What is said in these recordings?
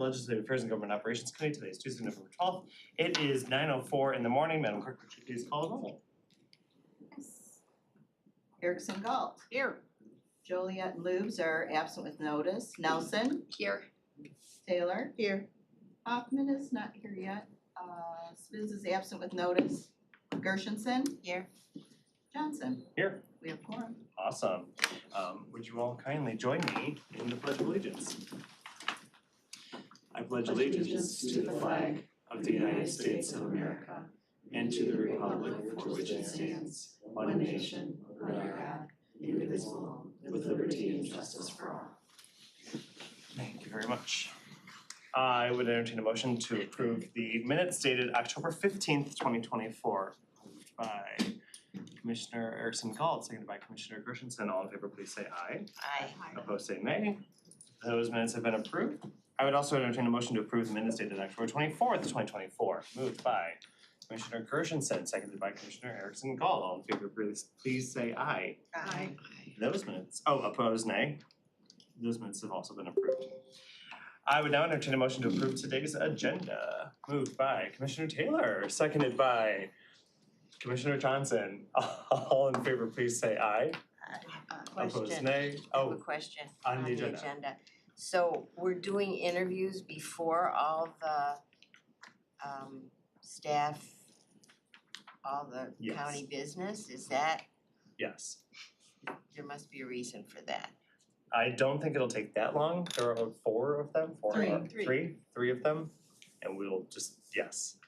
Legislative Affairs and Government Operations Committee. Today is Tuesday, November 12th. It is 9:04 in the morning. Madam Clerk, would you please call the roll? Yes. Erickson Galt. Here. Joliet and Lubes are absent with notice. Nelson. Here. Taylor. Here. Hoffman is not here yet. Spiz is absent with notice. Gershenson. Here. Johnson. Here. We have quorum. Awesome. Would you all kindly join me in the Pledge of Allegiance? I pledge allegiance to the flag of the United States of America and to the republic for which it stands, one nation, under God, indivisible, with liberty and justice for all. Thank you very much. I would entertain a motion to approve the minutes dated October 15th, 2024 by Commissioner Erickson Galt, seconded by Commissioner Gershenson. All in favor, please say aye. Aye. Opposed, say nay. Those minutes have been approved. I would also entertain a motion to approve the minutes dated October 24th, 2024, moved by Commissioner Gershenson, seconded by Commissioner Erickson Galt. All in favor, please say aye. Aye. Those minutes, opposed, nay. Those minutes have also been approved. I would now entertain a motion to approve today's agenda, moved by Commissioner Taylor, seconded by Commissioner Johnson. All in favor, please say aye. Opposed, Question. nay. I have a question on the agenda. So we're doing interviews before all the staff, all the Yes. county business, is that, Yes. there must be a reason for that. I don't think it'll take that long. There are four of them, three of them, and we'll just, yes.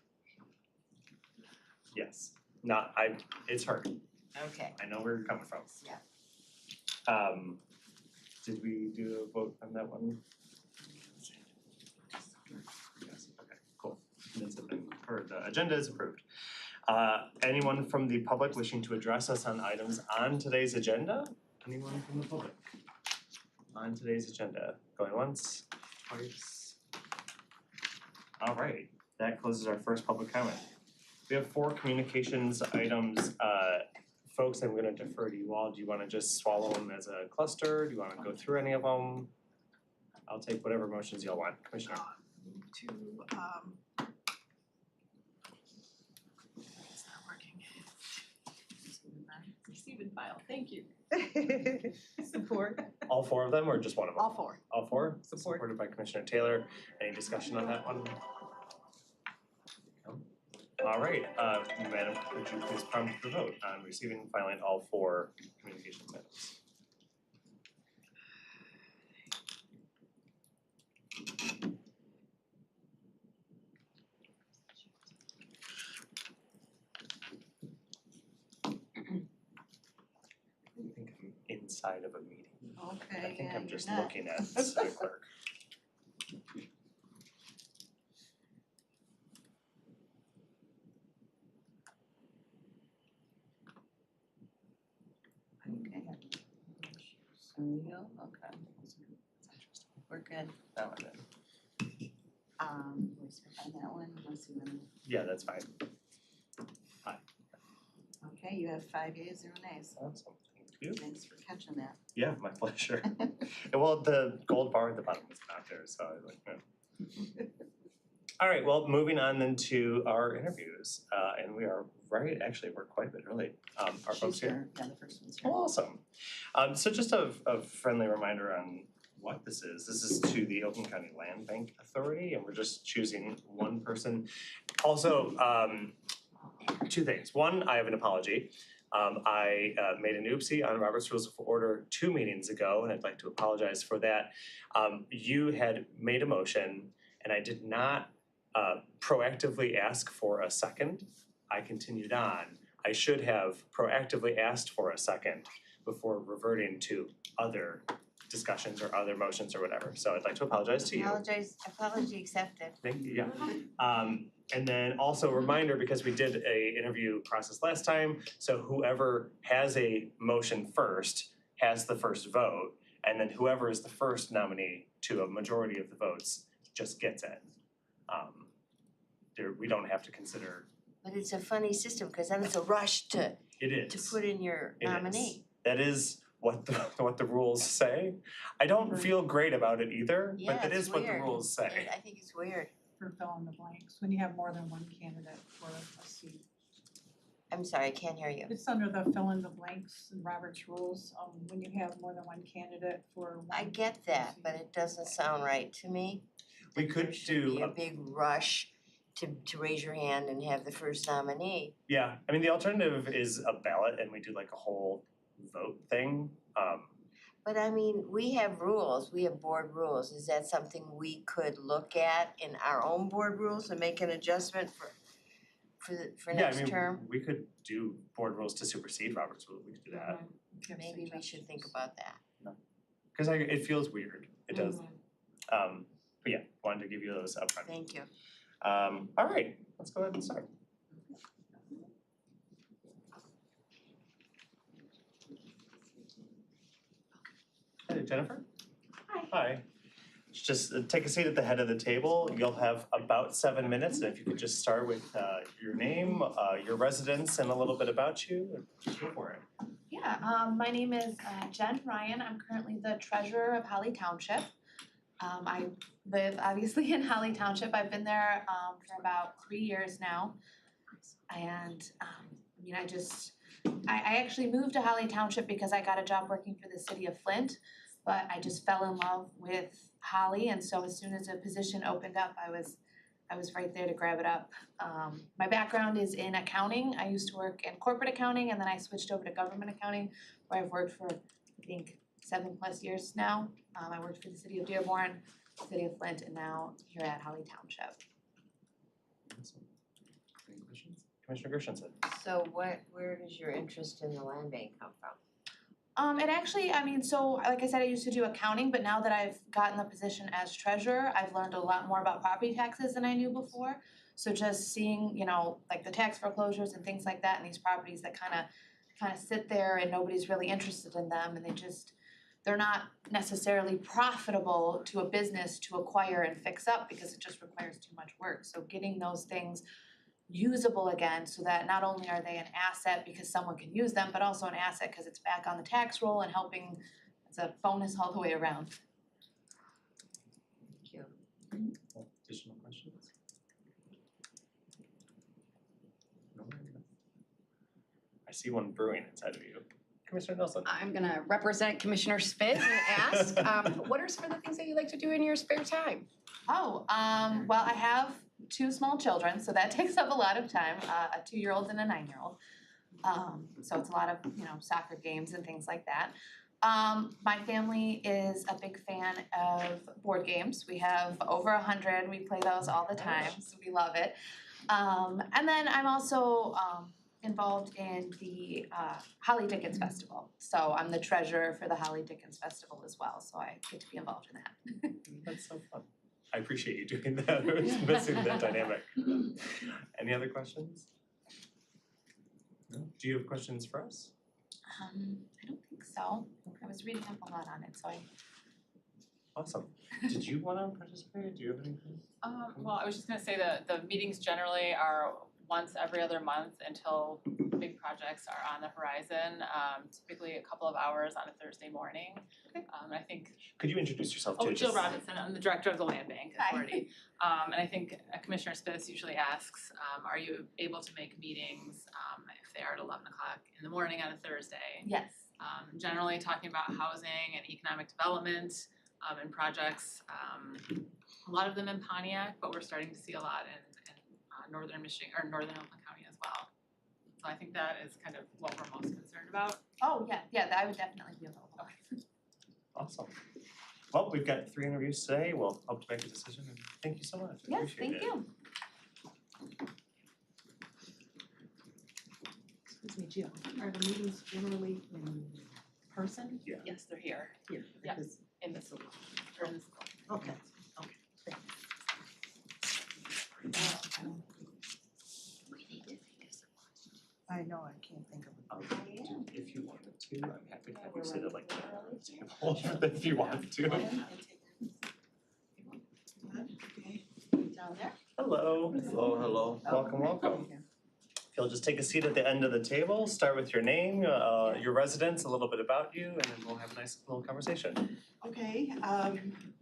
Yes, it's her. Okay. I know where you're coming from. Yeah. Did we do a vote on that one? Yes, okay, cool. Minutes have been, or the agenda is approved. Anyone from the public wishing to address us on items on today's agenda? Anyone from the public? On today's agenda, going once, twice. All right, that closes our first public comment. We have 4 communications items. Folks, I'm gonna defer to you all. Do you wanna just swallow them as a cluster? Do you wanna go through any of them? I'll take whatever motions y'all want. Commissioner. It's not working. Receive and file, thank you. Support. All 4 of them or just one of them? All 4. All 4? Support. Supported by Commissioner Taylor. Any discussion on that one? All right, Madam, would you please prompt the vote on receiving and filing all 4 communications items? I think I'm inside of a meeting. Okay, I think yeah, I'm you're just not. looking at the clerk. Okay. There we go, okay. We're good. That one then. We're on that one, unless you want Yeah, that's fine. okay, you have 5 yeas, 0 nays. Awesome, thank you. Thanks for catching that. Yeah, my pleasure. And well, the gold bar at the bottom is not there, so I was like, no. All right, well, moving on then to our interviews, and we are actually, we're quite a bit early. Are folks She's here? Yeah, the first one's here. Awesome. So just a friendly reminder on what this is. This is to the Oakland County Land Bank Authority, and we're just choosing one person. Also, 2 things. One, I have an apology. I made an oopsie on Robert's Rules of Order 2 meetings ago, and I'd like to apologize for that. You had made a motion, and I did not proactively ask for a second. I continued on. I should have proactively asked for a second before reverting to other discussions or other motions or whatever. So I'd like to apologize to you. Apology accepted. Thank you, yeah. And then also a reminder, because we did a interview process last time, so whoever has a motion first has the first vote, and then whoever is the first nominee to a majority of the votes just gets it. We don't have to consider. But it's a funny system, because then it's a rush to It is. put in your It is. nominee. That is what the rules say. I don't feel great about it either, but that it's is what the weird. rules say. I think it's weird. For fill in the blanks, when you have more than one candidate for a seat. I'm sorry, I can't hear you. It's under the fill in the blanks in Robert's rules, when you have more than one candidate for one. I get that, but it doesn't sound right to me. We that could there should be do a big rush to raise your hand and have the first nominee. Yeah, I mean, the alternative is a ballot and we do like a whole vote thing. But I mean, we have rules, we have board rules. Is that something we could look at in our own board rules and make an adjustment for Yeah, I next mean, term? we could do board rules to supersede Robert's rules, we could do that. Give Maybe we should think suggestions. about that. Cause it feels weird, it does. Mhm. But yeah, wanted to give you those upfront. Thank you. All right, let's go ahead and start. Hey, Jennifer? Hi. Hi. Just take a seat at the head of the table. You'll have about 7 minutes, and if you could just start with your name, your residence, and a little bit about you, go for it. Yeah, my name is Jen Ryan. I'm currently the treasurer of Holly Township. I live obviously in Holly Township. I've been there for about 3 years now. And I mean, I actually moved to Holly Township because I got a job working for the city of Flint, but I just fell in love with Holly, and so as soon as a position opened up, I was right there to grab it up. My background is in accounting. I used to work in corporate accounting, and then I switched over to government accounting, where I've worked for, I think, 7+ years now. I worked for the city of Dearborn, city of Flint, and now here at Holly Township. Any questions? Commissioner Gershenson. So where does your interest in the land bank come from? It actually, I mean, so like I said, I used to do accounting, but now that I've gotten the position as treasurer, I've learned a lot more about property taxes than I knew before. So just seeing, you know, like the tax foreclosures and things like that, and these properties that kind of sit there and nobody's really interested in them, and they're not necessarily profitable to a business to acquire and fix up because it just requires too much work. So getting those things usable again, so that not only are they an asset because someone can use them, but also an asset because it's back on the tax roll and helping, it's a bonus all the way around. Thank you. Additional questions? No? I see one brewing inside of you. Commissioner Nelson. I'm gonna represent Commissioner Spitz and ask, what are some of the things that you like to do in your spare time? Oh, well, I have 2 small children, so that takes up a lot of time, a 2-year-old and a 9-year-old. So it's a lot of, you know, soccer games and things like that. My family is a big fan of board games. We have over 100, we play those all the time, so we love it. And then I'm also involved in the Holly Dickens Festival. So I'm the treasurer for the Holly Dickens Festival as well, so I get to be involved in that. That's so fun. I appreciate you doing that. I was missing that dynamic. Any other questions? No? Do you have questions for us? I don't think so. I was reading up a lot on it, so Awesome. Did you want to participate? Do you have anything? Well, I was just gonna say that the meetings generally are once every other month until big projects are on the horizon, typically a couple of hours on a Thursday morning. And I think, Could you introduce yourself too? Jill just- Robinson, I'm the director of the Land Bank Hi. Authority. And I think Commissioner Spitz usually asks, are you able to make meetings if they are at 11 o'clock in the morning on a Thursday? yes. Generally talking about housing and economic development and projects, a lot of them in Pontiac, but we're starting to see a lot in northern Michigan or northern Oakland County as well. So I think that is kind of what we're most concerned about. Oh, yeah, I would definitely be available. Awesome. Well, we've got 3 interviews today. We'll hope to make a decision. And thank you so much. I Yes, appreciate thank it. you. Excuse me, Jill, are the meetings generally in person? Yes, they're here Here. Yeah. because- in the salon, or in the salon. Okay, I know, I can't think of it. If you wanted to, I'm happy to have you sit at like the table if you wanted to. Down there? Hello. Hello, hello. Welcome, welcome. If you'll just take a seat at the end of the table, start with your name, your residence, a little bit about you, and then we'll have a nice little conversation. Okay,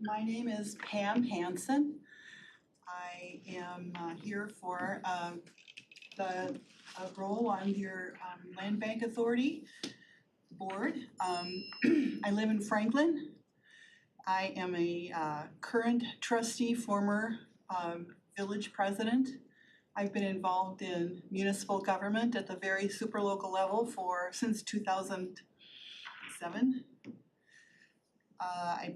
my name is Pam Hansen. I am here for the role on your Land Bank Authority board. I live in Franklin. I am a current trustee, former village president. I've been involved in municipal government at the very super local level since 2007. I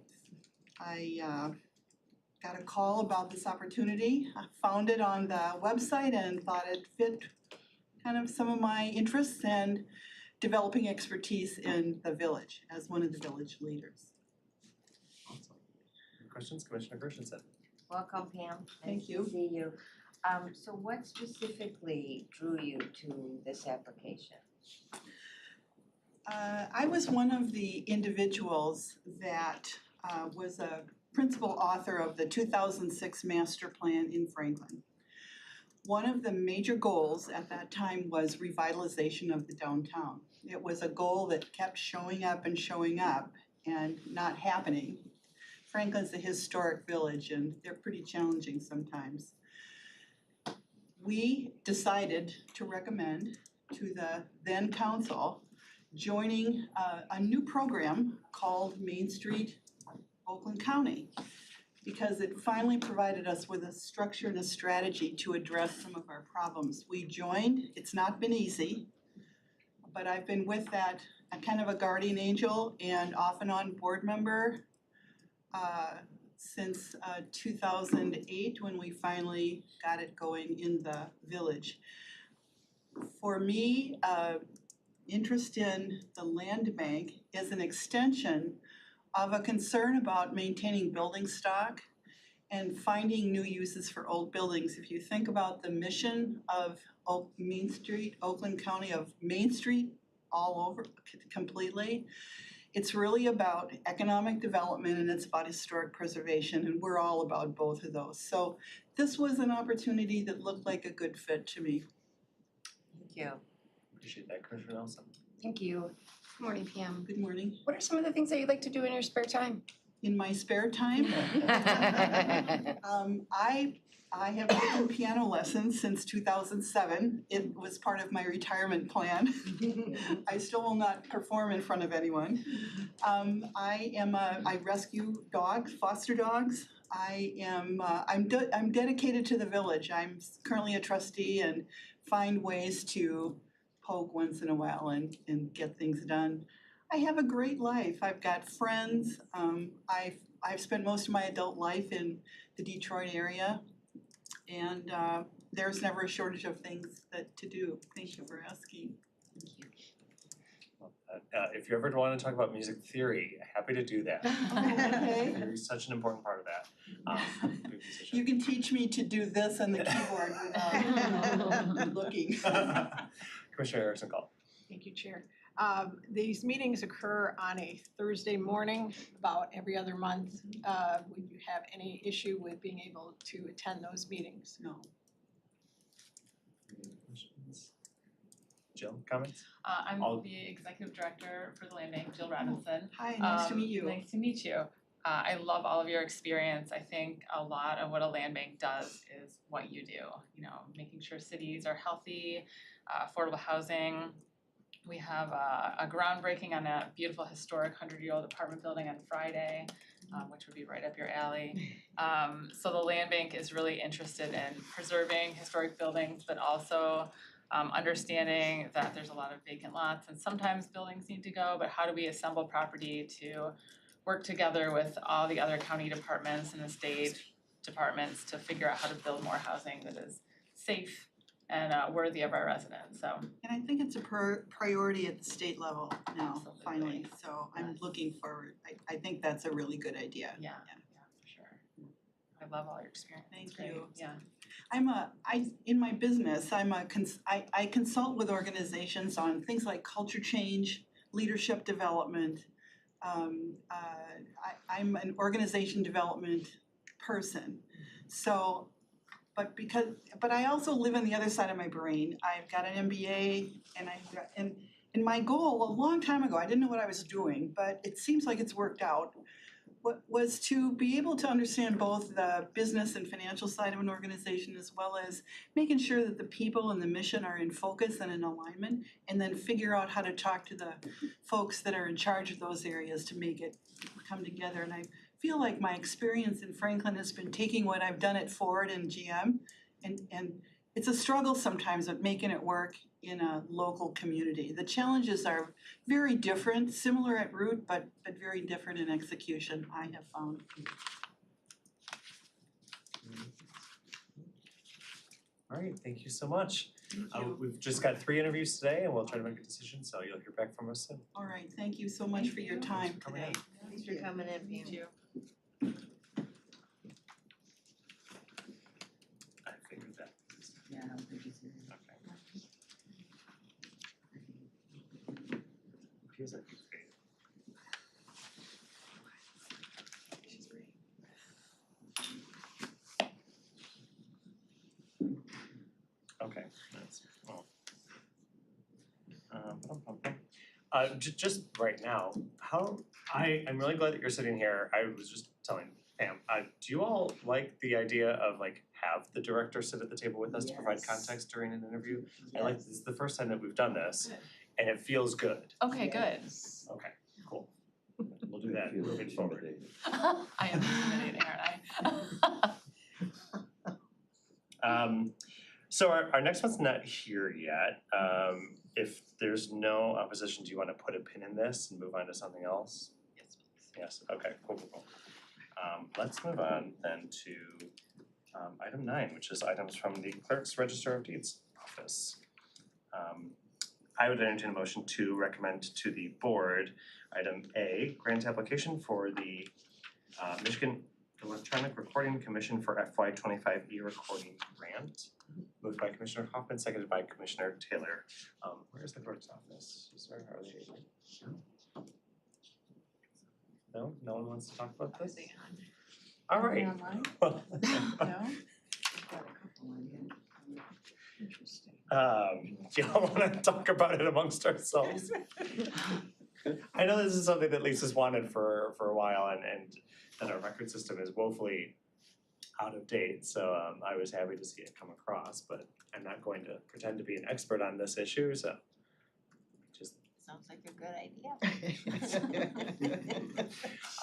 got a call about this opportunity. I found it on the website and thought it fit kind of some of my interests and developing expertise in the village as one of the village leaders. Awesome. Questions, Commissioner Gershenson? Welcome, Pam. Thank you. Nice to see you. So what specifically drew you to this application? I was one of the individuals that was a principal author of the 2006 master plan in Franklin. One of the major goals at that time was revitalization of the downtown. It was a goal that kept showing up and not happening. Franklin's a historic village and they're pretty challenging sometimes. We decided to recommend to the then council joining a new program called Main Street Oakland County, because it finally provided us with a structure and a strategy to address some of our problems. We joined, it's not been easy, but I've been with that, kind of a guardian angel and off and on board member since 2008 when we finally got it going in the village. For me, interest in the land bank is an extension of a concern about maintaining building stock and finding new uses for old buildings. If you think about the mission of Main Street, Oakland County, of Main Street all over completely, it's really about economic development and it's about historic preservation, and we're all about both of those. So this was an opportunity that looked like a good fit to me. Thank you. Appreciate that, Commissioner Nelson. Thank you. Good morning, Pam. Good morning. What are some of the things that you like to do in your spare time? In my spare time, I have taken piano lessons since 2007. It was part of my retirement plan. I still will not perform in front of anyone. I rescue dogs, foster dogs. I'm dedicated to the village. I'm currently a trustee and find ways to poke once in a while and get things done. I have a great life. I've got friends. I've spent most of my adult life in the Detroit area, and there's never a shortage of things to do. Thank you for asking. If you ever want to talk about music theory, happy to do that. Okay. Theory is such an important part of that. Good musician. You can teach me to do this on the keyboard without looking. Commissioner Erickson Call. Thank you, Chair. These meetings occur on a Thursday morning, about every other month. Would you have any issue with being able to attend those meetings? No. Any questions? Jill, comments? I'm All- the executive director for the Land Bank, Jill Robinson. Hi, nice to meet you. Nice to meet you. I love all of your experience. I think a lot of what a land bank does is what you do. You know, making sure cities are healthy, affordable housing. We have a groundbreaking on a beautiful historic 100-year-old apartment building on Friday, which would be right up your alley. So the land bank is really interested in preserving historic buildings, but also understanding that there's a lot of vacant lots and sometimes buildings need to go, but how do we assemble property to work together with all the other county departments and the state departments to figure out how to build more housing that is safe and worthy of our residents, so. And I think it's a priority at the state level now, Absolutely. finally, so I'm looking forward. I think that's a really good idea. Yeah, for sure. I love all your experience. Thank It's great. you. Yeah. In my business, I consult with organizations on things like culture change, leadership development. I'm an organization development person. So but I also live on the other side of my brain. I've got an MBA and my goal a long time ago, I didn't know what I was doing, but it seems like it's worked out. What was to be able to understand both the business and financial side of an organization as well as making sure that the people and the mission are in focus and in alignment, and then figure out how to talk to the folks that are in charge of those areas to make it come together. And I feel like my experience in Franklin has been taking what I've done at Ford and GM and it's a struggle sometimes of making it work in a local community. The challenges are very different, similar at root, but very different in execution, I have found. All right, thank you so much. We've just got 3 interviews today and we'll try to make a decision, so you'll hear back from us soon. All right, thank you so much for your time Thanks for coming today. Thanks for coming in, Pam. I figured that. Yeah, I don't think it's here. Okay. Here's a great. She's ready. Okay, that's, well. Just right now, I'm really glad that you're sitting here. I was just telling Pam, do you all like the idea of like have the director sit at the table with us to provide Yes. context during an interview? This is the first time that we've done this and it feels good. Okay, good. Yes. Okay, cool. We'll do that Feel moving forward. intimidated. I am intimidating, aren't I? So our next one's not here yet. If there's no opposition, do you wanna put a pin in this and move on to something else? Yes, please. Yes, okay, cool. Let's move on then to item 9, which is items from the Clerk's Register of Deeds office. I would entertain a motion to recommend to the board, item A, grant application for the Michigan Electronic Recording Commission for FY25 e-recording grant. Moved by Commissioner Hoffman, seconded by Commissioner Taylor. Where is the clerk's office? Is there, are they? No, no one wants to talk about this? All right. Online? Well, No? We've got a couple on here. Interesting. do y'all wanna talk about it amongst ourselves? I know this is something that Lisa's wanted for a while and that our record system is woefully out of date, so I was happy to see it come across, but I'm not going to pretend to be an expert on this issue, so just Sounds like a good idea.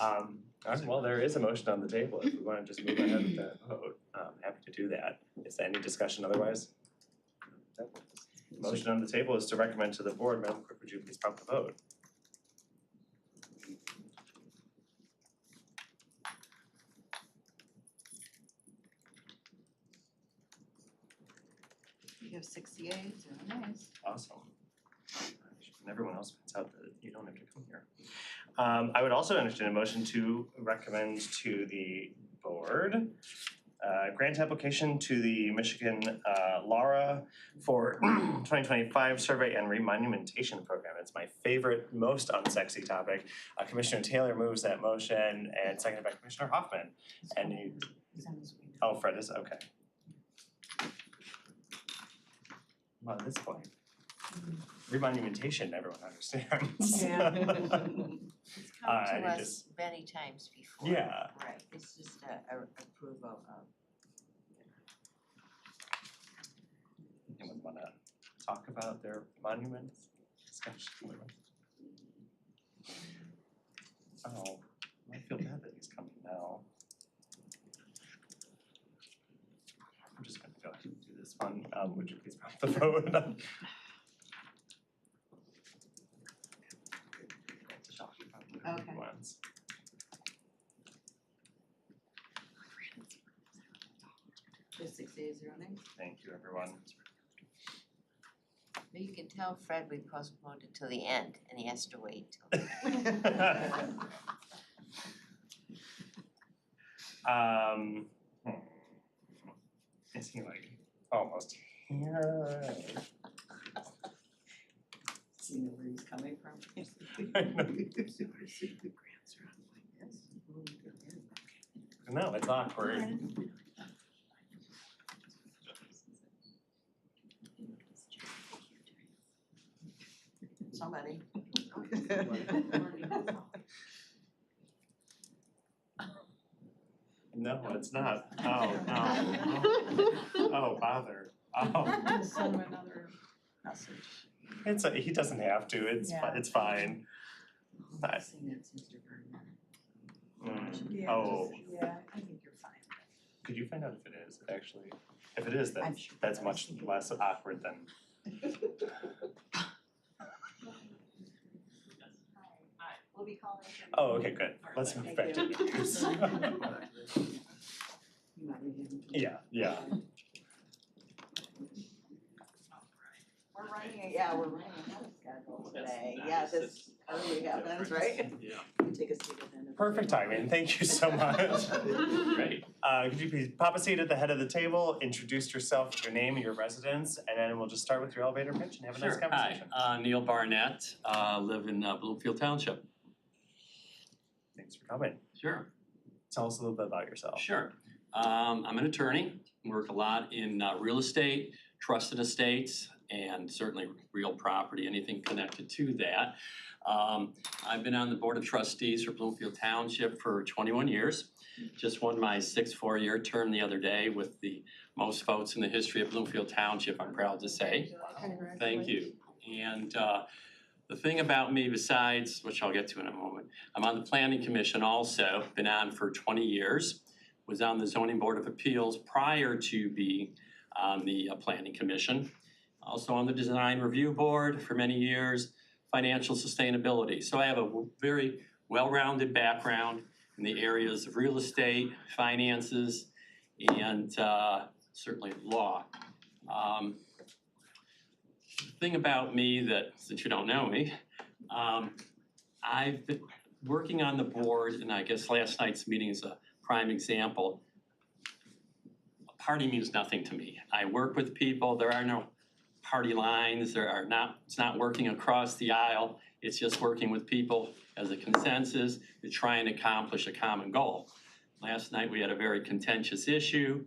all right, well, there is a motion on the table, if we wanna just move ahead with that vote, happy to do that. Is there any discussion otherwise? Motion on the table is to recommend to the board. Madam Clerk, would you please prompt the vote? You have 68, nice. Awesome. And everyone else finds out that you don't have to come here. I would also entertain a motion to recommend to the board grant application to the Michigan LARA for 2025 survey and remonumentation program. It's my favorite, most unsexy topic. Commissioner Taylor moves that motion and seconded by Commissioner Hoffman. And you, He's on his way. oh, Fred is, okay. Well, at this point, remonumentation, everyone understands. Yeah. It's come I to us just- many times before. Yeah. Right, it's just a approval of. Anyone wanna talk about their monuments discussion? Oh, I feel bad that he's coming now. I'm just gonna go ahead and do this one. Would you please prompt the vote? Okay. Ones. Just 68, nice. Thank you, everyone. But you can tell Fred we postponed it till the end and he has to wait till. Is he like almost here? See where he's coming from. I know. No, it's awkward. somebody. No, it's not. Oh, no. Oh, bother. Oh, Send him another message. he doesn't have to. It's fine. I've seen it since you're very young. Oh, Yeah, I think you're fine. could you find out if it is actually? If it is, I'm sure. that's much less awkward than. We'll be calling. Oh, okay, good. Let's move back to news. You might need him. Yeah. We're running ahead of schedule today. Yeah, this early happens, right? You take a seat at the end of the Perfect table. timing. Thank you so much. Great. Could you please pop a seat at the head of the table, introduce yourself, your name and your residence, and then we'll just start with your elevator pitch and have a nice Sure. conversation. Hi, Neil Barnett, live in Bloomfield Township. Thanks for coming. Sure. Tell us a little bit about yourself. Sure. I'm an attorney, work a lot in real estate, trusted estates, and certainly real property, anything connected to that. I've been on the Board of Trustees for Bloomfield Township for 21 years. Just won my 6th four-year term the other day with the most votes in the history of Bloomfield Township, I'm proud to say. Thank you. And the thing about me besides, which I'll get to in a moment, I'm on the Planning Commission also, been on for 20 years. Was on the Zoning Board of Appeals prior to being on the Planning Commission. Also on the Design Review Board for many years, financial sustainability. So I have a very well-rounded background in the areas of real estate, finances, and certainly law. The thing about me that, since you don't know me, I've been working on the board, and I guess last night's meeting is a prime example. Party means nothing to me. I work with people, there are no party lines, it's not working across the aisle, it's just working with people as a consensus to try and accomplish a common goal. Last night we had a very contentious issue,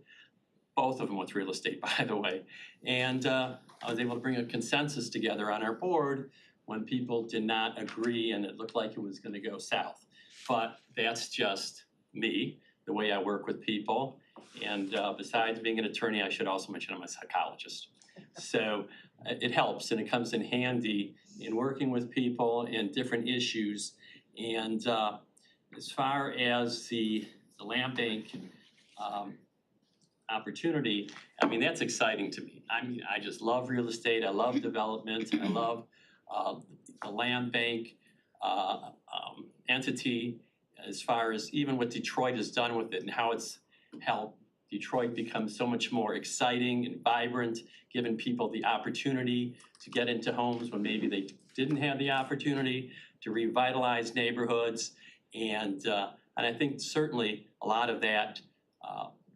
both of them with real estate, by the way. And I was able to bring a consensus together on our board when people did not agree and it looked like it was gonna go south. But that's just me, the way I work with people. And besides being an attorney, I should also mention I'm a psychologist. So it helps and it comes in handy in working with people in different issues. And as far as the land bank opportunity, I mean, that's exciting to me. I mean, I just love real estate, I love development, I love the land bank entity, as far as even what Detroit has done with it and how it's helped Detroit become so much more exciting and vibrant, giving people the opportunity to get into homes when maybe they didn't have the opportunity, to revitalize neighborhoods. And I think certainly a lot of that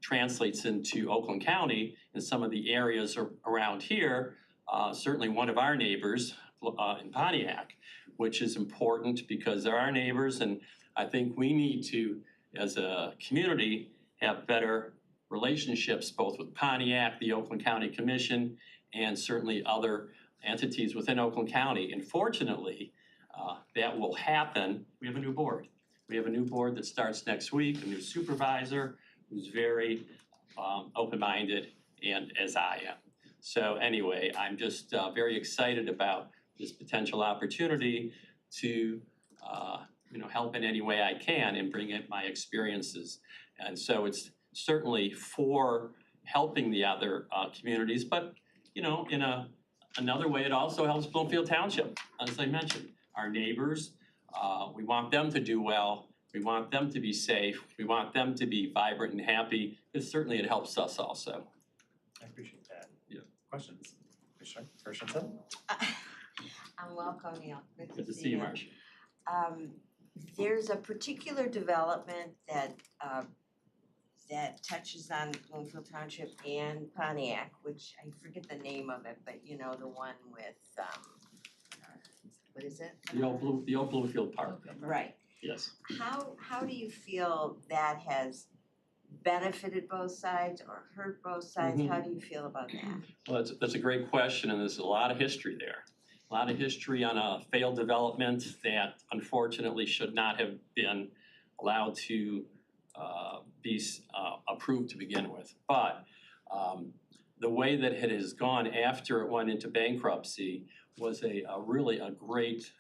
translates into Oakland County and some of the areas around here. Certainly one of our neighbors in Pontiac, which is important because they're our neighbors, and I think we need to, as a community, have better relationships both with Pontiac, the Oakland County Commission, and certainly other entities within Oakland County. And fortunately, that will happen. We have a new board. We have a new board that starts next week, a new supervisor who's very open-minded, and as I am. So anyway, I'm just very excited about this potential opportunity to help in any way I can and bring in my experiences. And so it's certainly for helping the other communities, but in another way, it also helps Bloomfield Township. As I mentioned, our neighbors, we want them to do well. We want them to be safe. We want them to be vibrant and happy, because certainly it helps us also. I appreciate that. Yeah. Questions? Commissioner? I'm welcome, Neil. Good to see you, Marcia. There's a particular development that touches on Bloomfield Township and Pontiac, which I forget the name of it, but the one with, what is it? The old Bloomfield Park. Right. Yes. How do you feel that has benefited both sides or hurt both sides? Mhm. How do you feel about that? Well, that's a great question, and there's a lot of history there. a lot of history on a failed development that unfortunately should not have been allowed to be approved to begin with. But the way that it has gone after it went into bankruptcy was a really great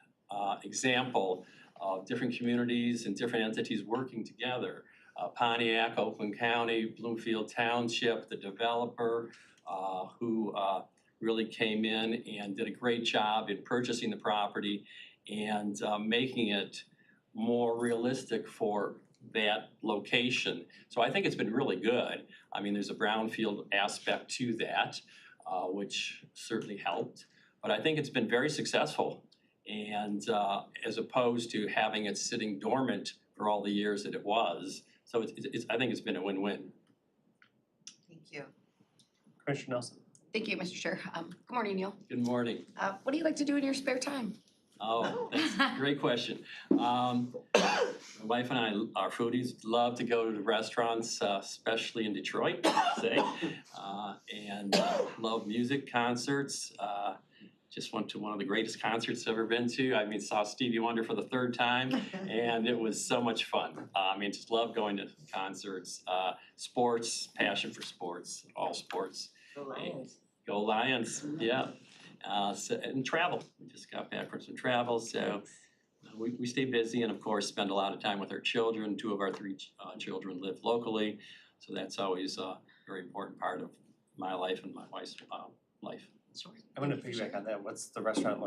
example of different communities and different entities working together. Pontiac, Oakland County, Bloomfield Township, the developer who really came in and did a great job in purchasing the property and making it more realistic for that location. So I think it's been really good. I mean, there's a brownfield aspect to that, which certainly helped. But I think it's been very successful. And as opposed to having it sitting dormant for all the years that it was. So I think it's been a win-win. Thank you. Commissioner Nelson. Thank you, Mr. Chair. Good morning, Neil. Good morning. What do you like to do in your spare time? Oh, that's a great question. My wife and I are foodies, love to go to the restaurants, especially in Detroit, say, and love music, concerts. Just went to one of the greatest concerts I've ever been to. I mean, saw Stevie Wonder for the 3rd time, and it was so much fun. I mean, just love going to concerts, sports, passion for sports, all sports. Go Lions. Go Lions, yeah. And travel. We just got back from some travel, so we stay busy and of course spend a lot of time with our children. 2 of our 3 children live locally, so that's always a very important part of my life and my wife's life. Sure. I'm gonna piggyback on that. What's the restaurant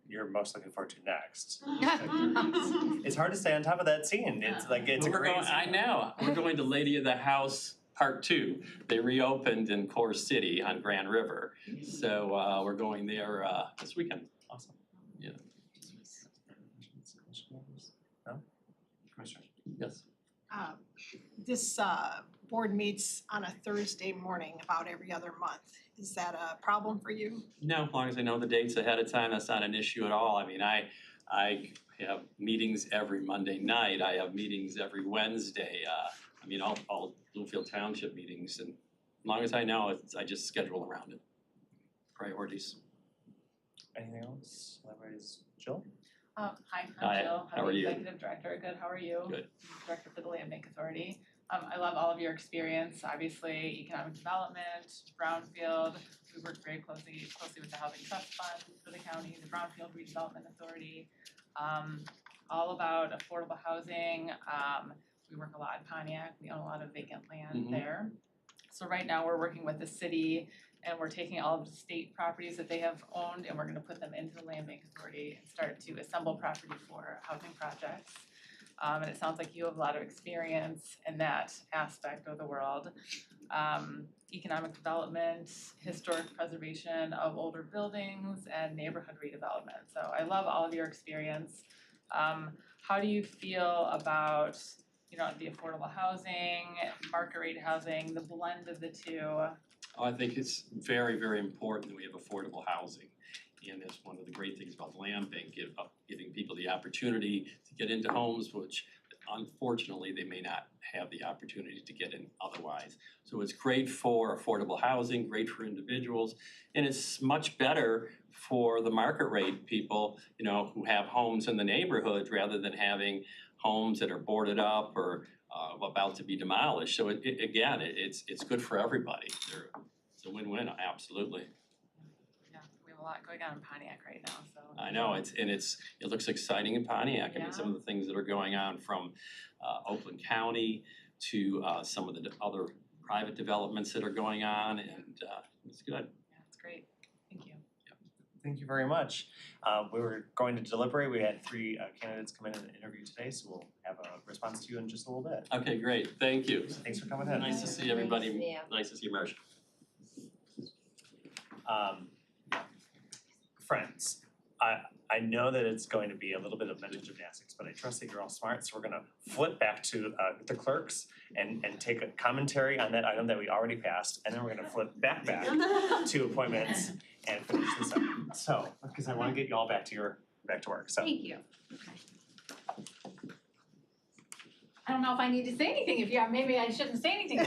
you're most looking forward to next? It's hard to stay on top of that scene. It's like, it's a We're great going, scene. I know. We're going to Lady of the House Part 2. They reopened in Core City on Grand River. So we're going there this weekend. Awesome. Yeah. No? Commissioner? Yes. This board meets on a Thursday morning about every other month. Is that a problem for you? No, as long as I know the dates ahead of time, that's not an issue at all. I mean, I have meetings every Monday night. I have meetings every Wednesday. I mean, all Bloomfield Township meetings, and as long as I know, I just schedule around it. Priorities. Anything else? Everybody's Jill? Hi, Hi, I'm Jill. how I'm are the you? Executive Director. Good, how are you? Good. Director for the Land Bank Authority. I love all of your experience, obviously, economic development, brownfield. We work very closely with the Housing Trust Fund for the county, the Brownfield Redevelopment Authority. All about affordable housing. We work a lot in Pontiac. We own a lot of vacant land there. So right now we're working with the city and we're taking all of the state properties that they have owned and we're gonna put them into the Land Bank Authority and start to assemble property for housing projects. And it sounds like you have a lot of experience in that aspect of the world. Economic development, historic preservation of older buildings, and neighborhood redevelopment. So I love all of your experience. How do you feel about, the affordable housing, market rate housing, the blend of the two? I think it's very, very important that we have affordable housing. And that's one of the great things about the land bank, giving people the opportunity to get into homes, which unfortunately they may not have the opportunity to get in otherwise. So it's great for affordable housing, great for individuals, and it's much better for the market rate people, who have homes in the neighborhood rather than having homes that are boarded up or about to be demolished. So it's good for everybody. It's a win-win, absolutely. A lot going on in Pontiac right now, so. I know, it looks exciting in Pontiac. I mean, some of the things that are going on from Oakland County to some of the other private developments that are going on, and it's good. Yeah, it's great. Thank you. Thank you very much. We were going to deliberate. We had 3 candidates come in and interview today, so we'll have a response to you in just a little bit. Okay, great, thank you. Thanks for coming in. Nice to see everybody, Yeah. nice to see you, Marcia. Friends, I know that it's going to be a little bit of mental gymnastics, but I trust that you're all smart, so we're gonna flip back to the clerks and take a commentary on that item that we already passed, and then we're gonna flip back to appointments and finish this up. So, because I wanna get you all back to work, so. Thank you. I don't know if I need to say anything, if maybe I shouldn't say anything.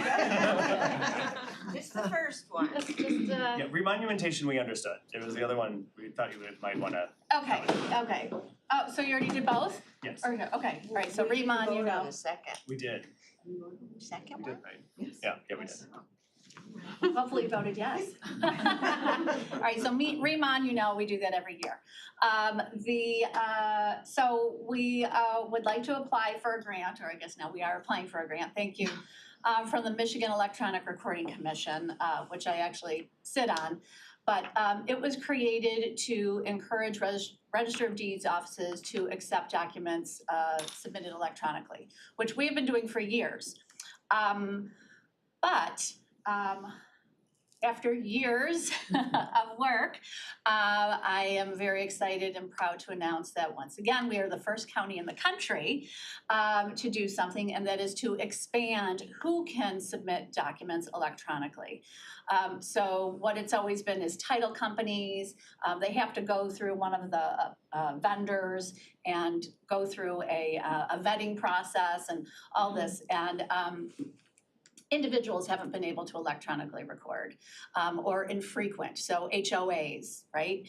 Just the first one. Just, Yeah, remonumentation we understood. It was the other one we thought you might wanna, okay. Oh, so you already did both? yes, Okay, all right, so We didn't Remon, you vote on know. the second. we did. Second We one? did, right? Yes. Yeah, we did. Hopefully you voted yes. All right, so Remon, you know, we do that every year. So we would like to apply for a grant, or I guess now we are applying for a grant, thank you, from the Michigan Electronic Recording Commission, which I actually sit on. But it was created to encourage Register of Deeds offices to accept documents submitted electronically, which we have been doing for years. But after years of work, I am very excited and proud to announce that once again, we are the first county in the country to do something, and that is to expand who can submit documents electronically. So what it's always been is title companies, they have to go through one of the vendors and go through a vetting process and all this, and individuals haven't been able to electronically record, or infrequent, so HOAs, right?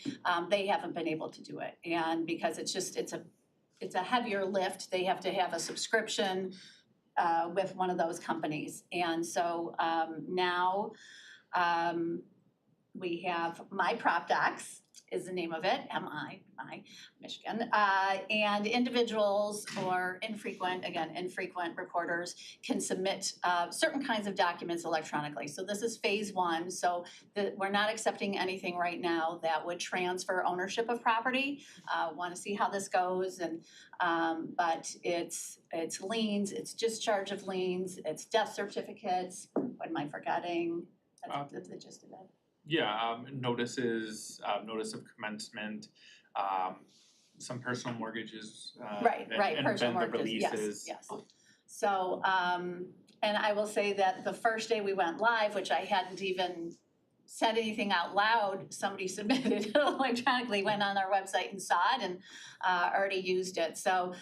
They haven't been able to do it, and because it's a heavier lift, they have to have a subscription with one of those companies. And so now we have MyPropDocs is the name of it, MI, Michigan, and individuals or infrequent recorders can submit certain kinds of documents electronically. So this is phase one, so we're not accepting anything right now that would transfer ownership of property. Want to see how this goes, and but it's liens, it's discharge of liens, it's death certificates. What am I forgetting? That's the gist of it. Yeah, notices, notice of commencement, some personal mortgages, Right, and personal then the mortgages, yes, releases. yes. So, and I will say that the first day we went live, which I hadn't even said anything out loud, somebody submitted it electronically, went on our website and saw it and already used it. So,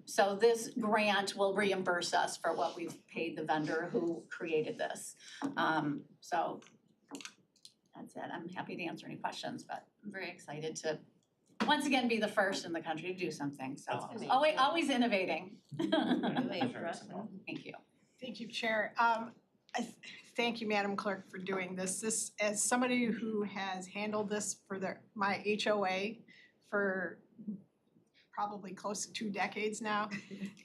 so this grant will reimburse us for what we've paid the vendor who created this. So that's it. I'm happy to answer any questions, but I'm very excited to once again be the first in the country to do something. So always innovating. Really impressive. Thank you. Thank you, Chair. Thank you, Madam Clerk, for doing this. This, as somebody who has handled this for my HOA for probably close to 2 decades now,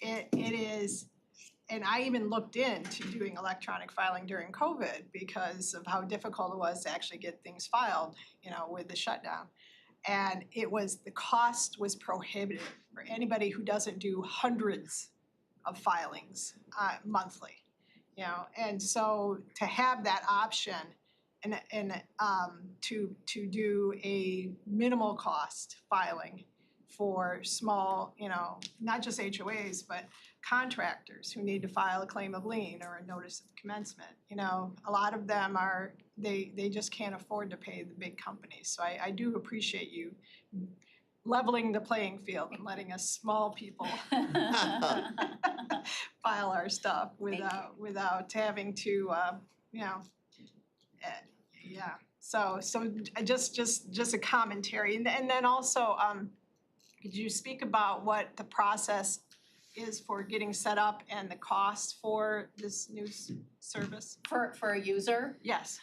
it is, and I even looked into doing electronic filing during COVID because of how difficult it was to actually get things filed, with the shutdown. And the cost was prohibitive for anybody who doesn't do hundreds of filings monthly, and so to have that option and to do a minimal cost filing for small, not just HOAs, but contractors who need to file a claim of lien or a notice of commencement. A lot of them they just can't afford to pay the big companies. So I do appreciate you leveling the playing field and letting us small people file our stuff without having to, yeah. So just a commentary, and then also, could you speak about what the process is for getting set up and the cost for this new service? For a user? Yes.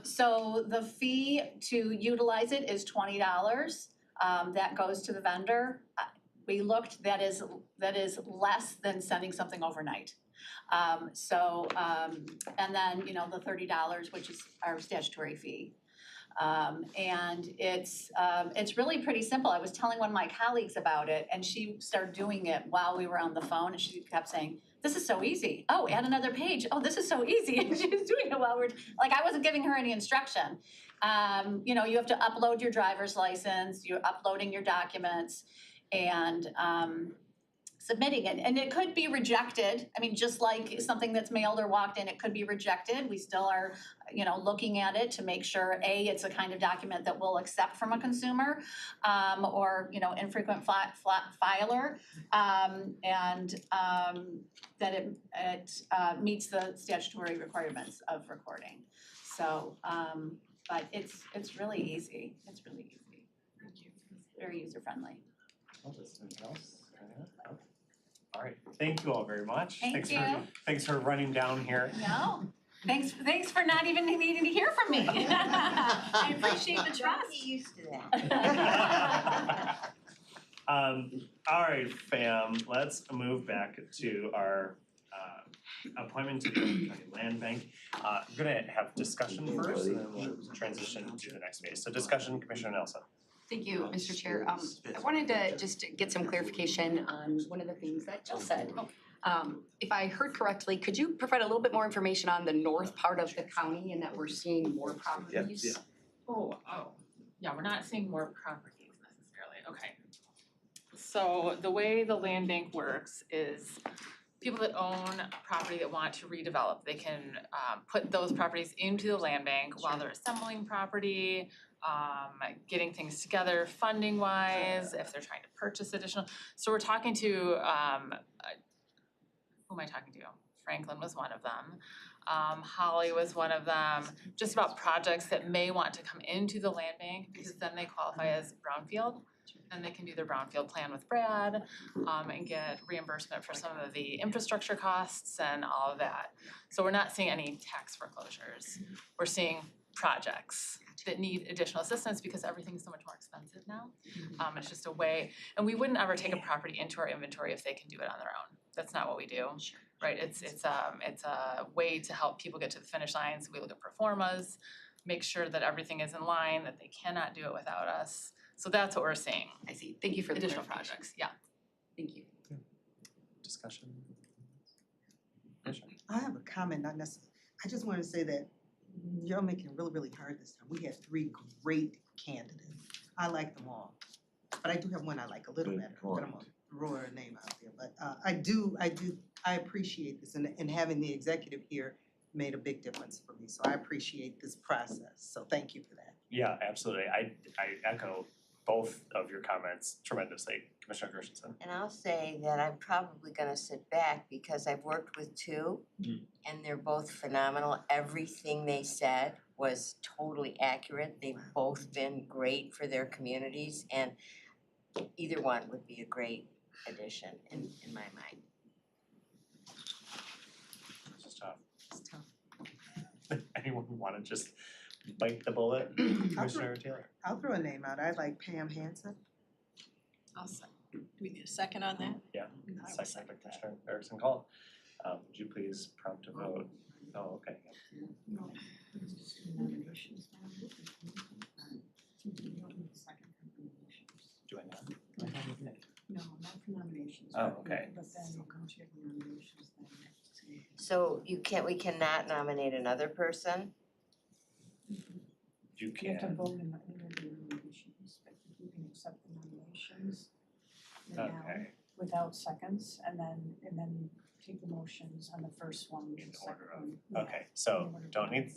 So the fee to utilize it is $20. That goes to the vendor. We looked, that is less than sending something overnight. And then, the $30, which is our statutory fee. And it's really pretty simple. I was telling one of my colleagues about it, and she started doing it while we were on the phone, and she kept saying, "This is so easy. Oh, add another page. Oh, this is so easy." And she was doing it while I wasn't giving her any instruction. You have to upload your driver's license, you're uploading your documents, and submitting it. And it could be rejected. I mean, just like something that's mailed or walked in, it could be rejected. We still are, looking at it to make sure, A, it's a kind of document that we'll accept from a consumer, or, infrequent filer, and that it meets the statutory requirements of recording. So, but it's really easy, it's very user-friendly. All right, thank you all very much. Thank you. Thanks for running down here. No, thanks for not even needing to hear from me. I appreciate the Don't trust. get used to that. All right, fam, let's move back to our appointment to the Oakland County Land Bank. We're gonna have discussion first, and then we'll transition to the next phase. So discussion, Commissioner Nelson. Thank you, Mr. Chair. I wanted to just get some clarification on one of the things that Jill said. If I heard correctly, could you provide a little bit more information on the north part of the county and that we're seeing more properties? Yeah, we're not seeing more properties necessarily, okay. So the way the land bank works is people that own property that want to redevelop, they can put those properties into the land bank while they're assembling property, getting things together funding wise, if they're trying to purchase additional. So we're talking to, who am I talking to? Franklin was one of them. Holly was one of them, just about projects that may want to come into the land bank because then they qualify as brownfield. Then they can do their brownfield plan with Brad, and get reimbursement for some of the infrastructure costs and all of that. So we're not seeing any tax foreclosures. We're seeing projects that need additional assistance because everything's so much more expensive now. It's just a way, and we wouldn't ever take a property into our inventory if they can do it on their own. That's not what we do. Right, it's a way to help people get to the finish lines. We look at performas, make sure that everything is in line, that they cannot do it without us. So that's what we're seeing. I see. Thank you for the Additional clarification. projects, yeah. Thank you. Discussion. I have a comment, not necessarily, I just wanna say that you're making it really, really hard this time. We had 3 great candidates. I like them all. But I do have one I like a little better, but I'm gonna throw her name out there. But I appreciate this, and having the executive here made a big difference for me. So I appreciate this process, so thank you for that. Yeah, absolutely. I echo both of your comments tremendously, Commissioner Gershenson. And I'll say that I'm probably gonna sit back because I've worked with 2 and they're both phenomenal. Everything they said was totally accurate. They've both been great for their communities and either one would be a great addition in my mind. This is tough. It's tough. Anyone wanna just bite the bullet? Commissioner Taylor. I'll throw a name out. I like Pam Hansen. I'll second. Do we need a second on that? Yeah, second by Commissioner Erickson Call. Would you please prompt a vote? Oh, okay. Do I not? No, not for nominations. Oh, okay. But then once you have nominations, then you have to say. So we cannot nominate another person? You You have to can. vote in the nominations, but you can accept the nominations now Okay, without seconds, and then take the motions on the first one, in the second order of, one. Yeah. okay, so don't need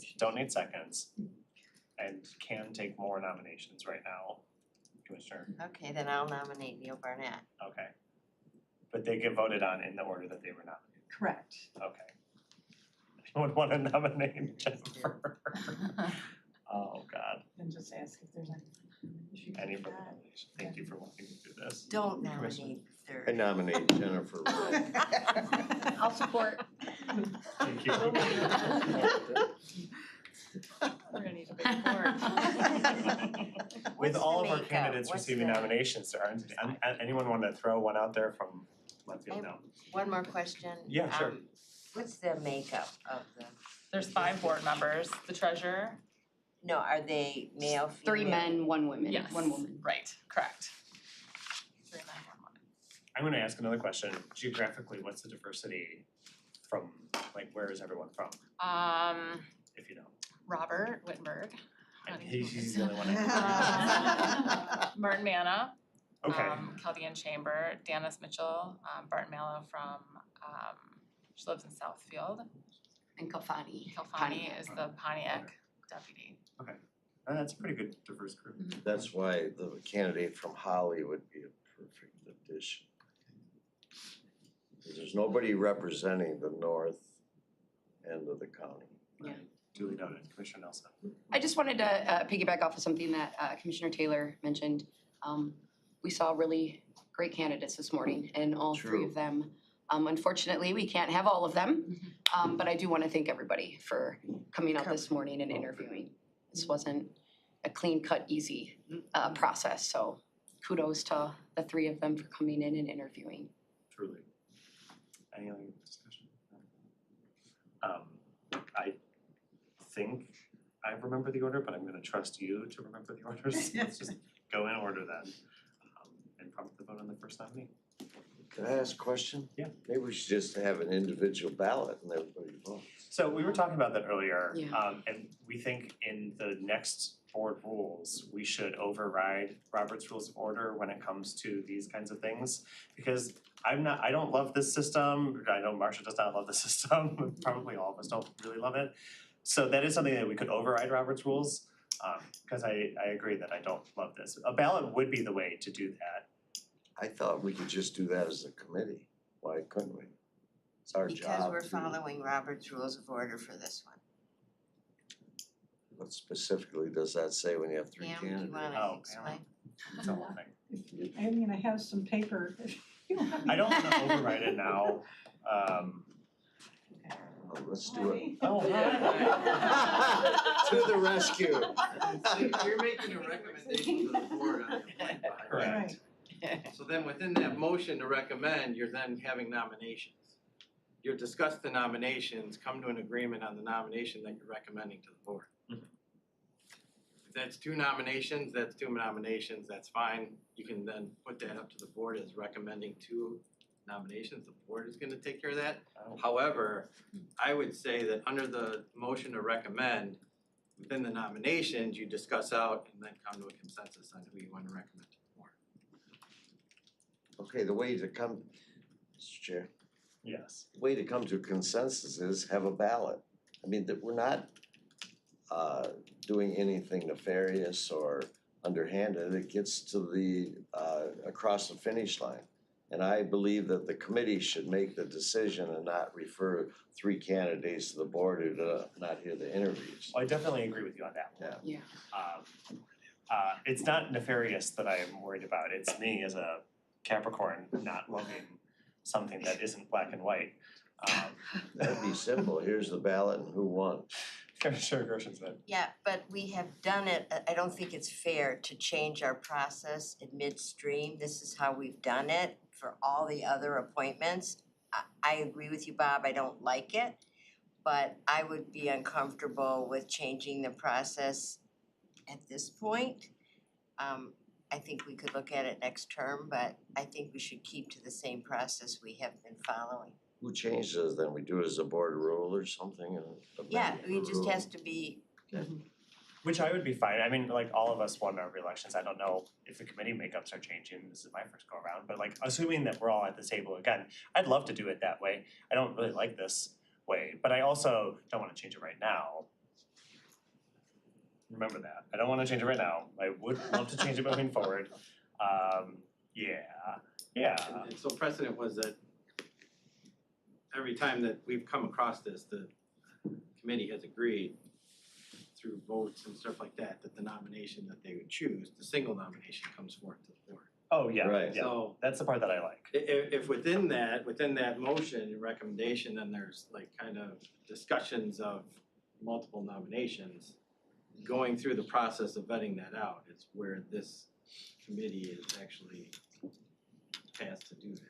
seconds. And can take more nominations right now, Commissioner, Okay, then I'll nominate Neil Barnett. okay. But they get voted on in the order that they were nominated, Correct. okay. Anyone wanna nominate Jennifer? Oh, God, And just ask if there's any. any further nominations? Thank you for walking me through this. Don't Commissioner. nominate the I third. nominate Jennifer Ray. I'll support. Thank you. We're gonna need a big board. With What's all the of our makeup? candidates What's receiving the- nominations, there aren't, anyone want to throw one out there from left field? No. One more question. Yeah, sure. What's the makeup of the, There's 5 board members, the treasurer. no, are they male, female? 3 men, 1 woman, Yes. 1 woman. Right, correct. 3 men, 1 woman. I'm gonna ask another question. Geographically, what's the diversity from, like, where is everyone from, if you know? Robert Wittenberg. And he's the only one. Martin Manna. Okay, Kelvian Chamber, Danis Mitchell, Barton Mallow from, she lives in Southfield. And Kafani. Kilfani is the Pontiac deputy. And that's a pretty good diverse group. That's why the candidate from Holly would be a perfect addition. 'Cause there's nobody representing the north end of the county. Duly noted, Commissioner Nelson. I just wanted to piggyback off of something that Commissioner Taylor mentioned. We saw really great candidates this morning and all three of them. Unfortunately, we can't have all of them, but I do want to thank everybody for coming out this morning and interviewing. This wasn't a clean-cut, easy process, so kudos to the three of them for coming in and interviewing. Truly. Any other discussion? I think I remember the order, but I'm gonna trust you to remember the orders. Let's just go in order then. And probably vote on the first nominee. Can I ask a question? Yeah. Maybe we should just have an individual ballot and everybody votes. So we were talking about that earlier, Yeah. and we think in the next board rules, we should override Robert's Rules of Order when it comes to these kinds of things. Because I don't love this system, I know Marcia does not love the system, probably all of us don't really love it. So that is something that we could override Robert's Rules, because I agree that I don't love this. A ballot would be the way to do that. I thought we could just do that as a committee. Why couldn't we? It's our job. Because we're to- following Robert's Rules of Order for this one. What specifically does that say when you have three Pam, do you candidates? wanna Oh, explain? It's a whole thing. I'm gonna have some paper. I don't wanna override it now, Oh, let's do it. Oh, To the rescue. So you're making a recommendation to the board on the appointment body. Correct. So then within that motion to recommend, you're then having nominations. You discuss the nominations, come to an agreement on the nomination that you're recommending to the board. If that's two nominations, that's fine. You can then put that up to the board as recommending two nominations, the board is gonna take care of that. However, I would say that under the motion to recommend, within the nominations, you discuss out and then come to a consensus on who you wanna recommend to the board. Okay, the way to come, Mr. Chair, Yes. the way to come to a consensus is have a ballot. I mean, that we're not doing anything nefarious or underhanded. It gets to the across the finish line. And I believe that the committee should make the decision and not refer three candidates to the board who do not hear the interviews. I definitely agree with you on that one. Yeah. It's not nefarious that I am worried about, it's me as a Capricorn not loving something that isn't black and white. That'd be simple. Here's the ballot and who won. Commissioner Gershensman. Yeah, but we have done it, I don't think it's fair to change our process in midstream. This is how we've done it for all the other appointments. I agree with you, Bob, I don't like it, but I would be uncomfortable with changing the process at this point. I think we could look at it next term, but I think we should keep to the same process we have been following. Who changes then? We do it as a board rule or something and amend Yeah, the it just rule? has to be, Which I would be fine, I mean, like, all of us won our elections, I don't know if the committee makeups are changing, this is my first go around, but like, assuming that we're all at the table again, I'd love to do it that way, I don't really like this way, but I also don't wanna change it right now. Remember that, I don't wanna change it right now, I would love to change it moving forward, yeah. And so precedent was that every time that we've come across this, the committee has agreed through votes and stuff like that, that the nomination that they would choose, the single nomination comes forth to the board. Oh, yeah, Right. yeah, So that's the part that I like. if within that motion and recommendation, then there's like kind of discussions of multiple nominations, going through the process of vetting that out is where this committee is actually tasked to do that.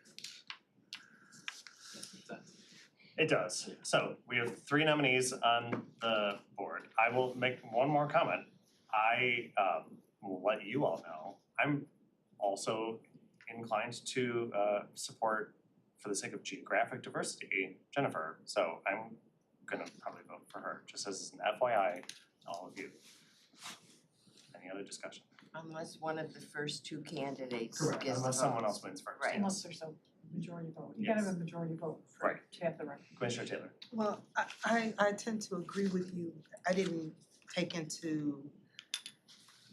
That makes sense. It does. So we have three nominees on the board. I will make one more comment. I will let you all know, I'm also inclined to support, for the sake of geographic diversity, Jennifer. So I'm gonna probably vote for her, just as an FYI to all of you. Any other discussion? unless one of the first two candidates Correct, gets the unless someone votes. else wins first. Right. Unless there's a Majority vote, you gotta have a majority vote for Right. to have the right. Commissioner Taylor. Well, I tend to agree with you. I didn't take into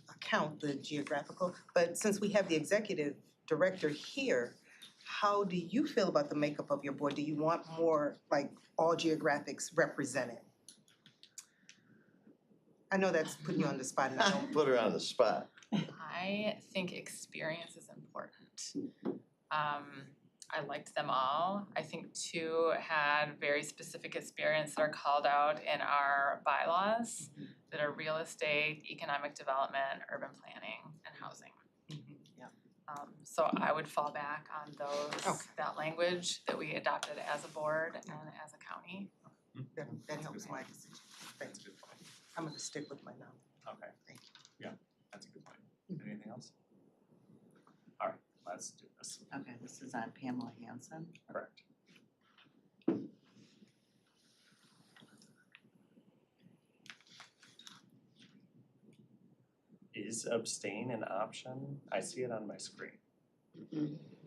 account the geographical, but since we have the executive director here, how do you feel about the makeup of your board? Do you want more, like, all geographics represented? I know that's putting you on the spot and I don't. Don't put her on the spot. I think experience is important. I liked them all. I think two had very specific experience that are called out in our bylaws that are real estate, economic development, urban planning, and housing. So I would fall back on those, that language that we adopted as a board and as a county. That helps my decision. Thanks. I'm gonna stick with my no. Okay. Thank you. Yeah, that's a good point. Anything else? All right, let's do this. Okay, this is on Pamela Hanson. Correct. Is abstain an option? I see it on my screen.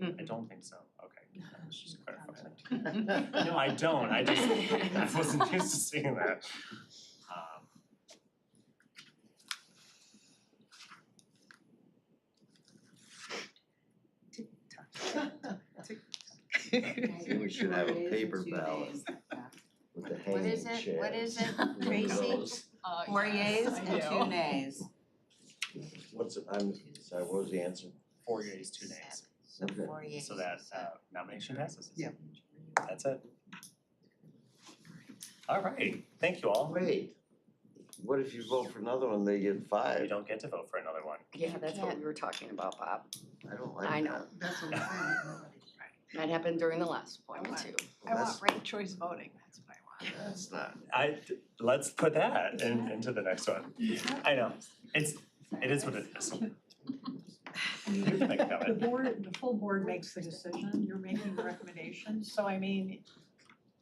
I don't think so. Okay, let's just clarify that. No, I don't. I just, I wasn't used to seeing that. We should have a paper ballot with the What hanging is chairs. it? What is it, Tracy? Four yeas and two nays. What's it, I'm sorry, what was the answer? 4 yeas, 2 nays. So 4 yeas. So that nomination passes. Yeah. That's it. All right, thank you all. Wait, what if you vote for another one, they get You 5? don't get to vote for another one. Yeah, that's what we were talking about, Bob. I don't like that. I know, That's what I'm saying. that happened during the last appointment too. I want That's- ranked choice voting, that's what I want. That's not. Let's put that into the next one. I know, it is what it is. You can make a The comment. board, the full board makes the decision, you're making the recommendation, so I mean,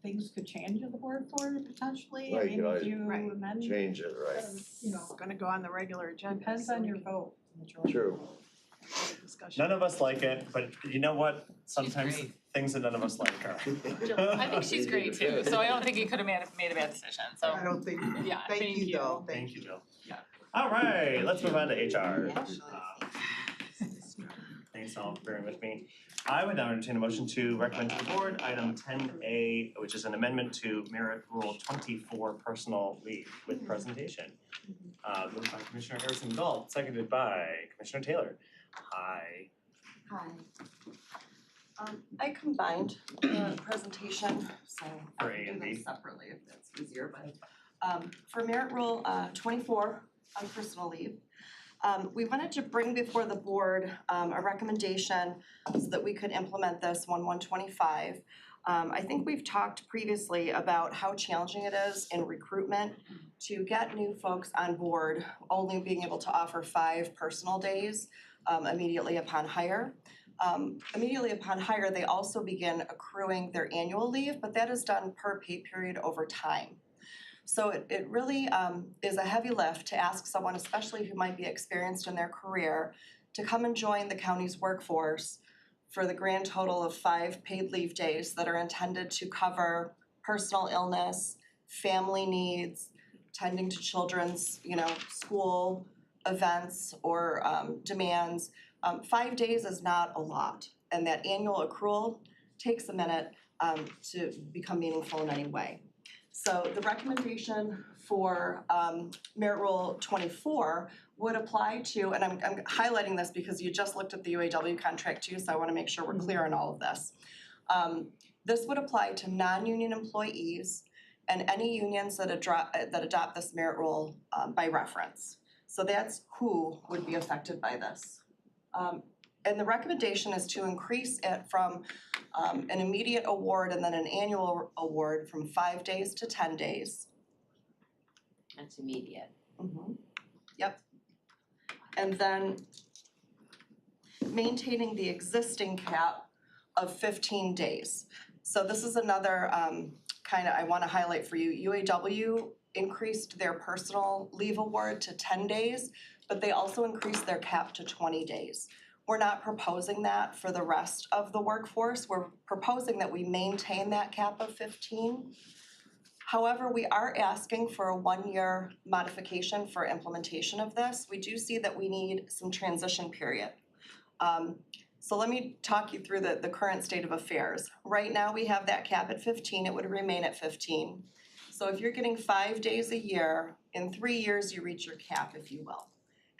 things could change in the board for it potentially, I Right, mean, you if know, you Right. amend, Change it, right? you know, It's gonna go on the regular agenda. depends so on we your can vote, majority. True. have a discussion. None of us like it, but you know what? Sometimes great. things that none of us like are. I think she's great too, so I don't think you could have made a bad decision, so. I don't think, Yeah, thank you though, Thank you, Jill. All right, let's move on to HR. Thanks all for bearing with me. I would now entertain a motion to recommend to the board item 10A, which is an amendment to Merit Rule 24 personal leave with presentation. Moved by Commissioner Harrison Galt, seconded by Commissioner Taylor. Hi. Hi. I combined the presentation, so I For A can do and them B. separately if that's easier, but for Merit Rule 24 on personal leave, we wanted to bring before the board a recommendation so that we could implement this 1/1/25. I think we've talked previously about how challenging it is in recruitment to get new folks on board, only being able to offer 5 personal days immediately upon hire. Immediately upon hire, they also begin accruing their annual leave, but that is done per pay period over time. So it really is a heavy lift to ask someone, especially who might be experienced in their career, to come and join the county's workforce for the grand total of 5 paid leave days that are intended to cover personal illness, family needs, tending to children's, school events or demands. 5 days is not a lot, and that annual accrual takes a minute to become meaningful in any way. So the recommendation for Merit Rule 24 would apply to, and I'm highlighting this because you just looked at the UAW contract too, so I wanna make sure we're clear on all of this. This would apply to non-union employees and any unions that adopt this merit rule by reference. So that's who would be affected by this. And the recommendation is to increase it from an immediate award and then an annual award from 5 days to 10 days. That's immediate. Yep. And then maintaining the existing cap of 15 days. So this is another I wanna highlight for you. UAW increased their personal leave award to 10 days, but they also increased their cap to 20 days. We're not proposing that for the rest of the workforce. We're proposing that we maintain that cap of 15. However, we are asking for a 1-year modification for implementation of this. We do see that we need some transition period. So let me talk you through the current state of affairs. Right now, we have that cap at 15, it would remain at 15. So if you're getting 5 days a year, in 3 years, you reach your cap, if you will.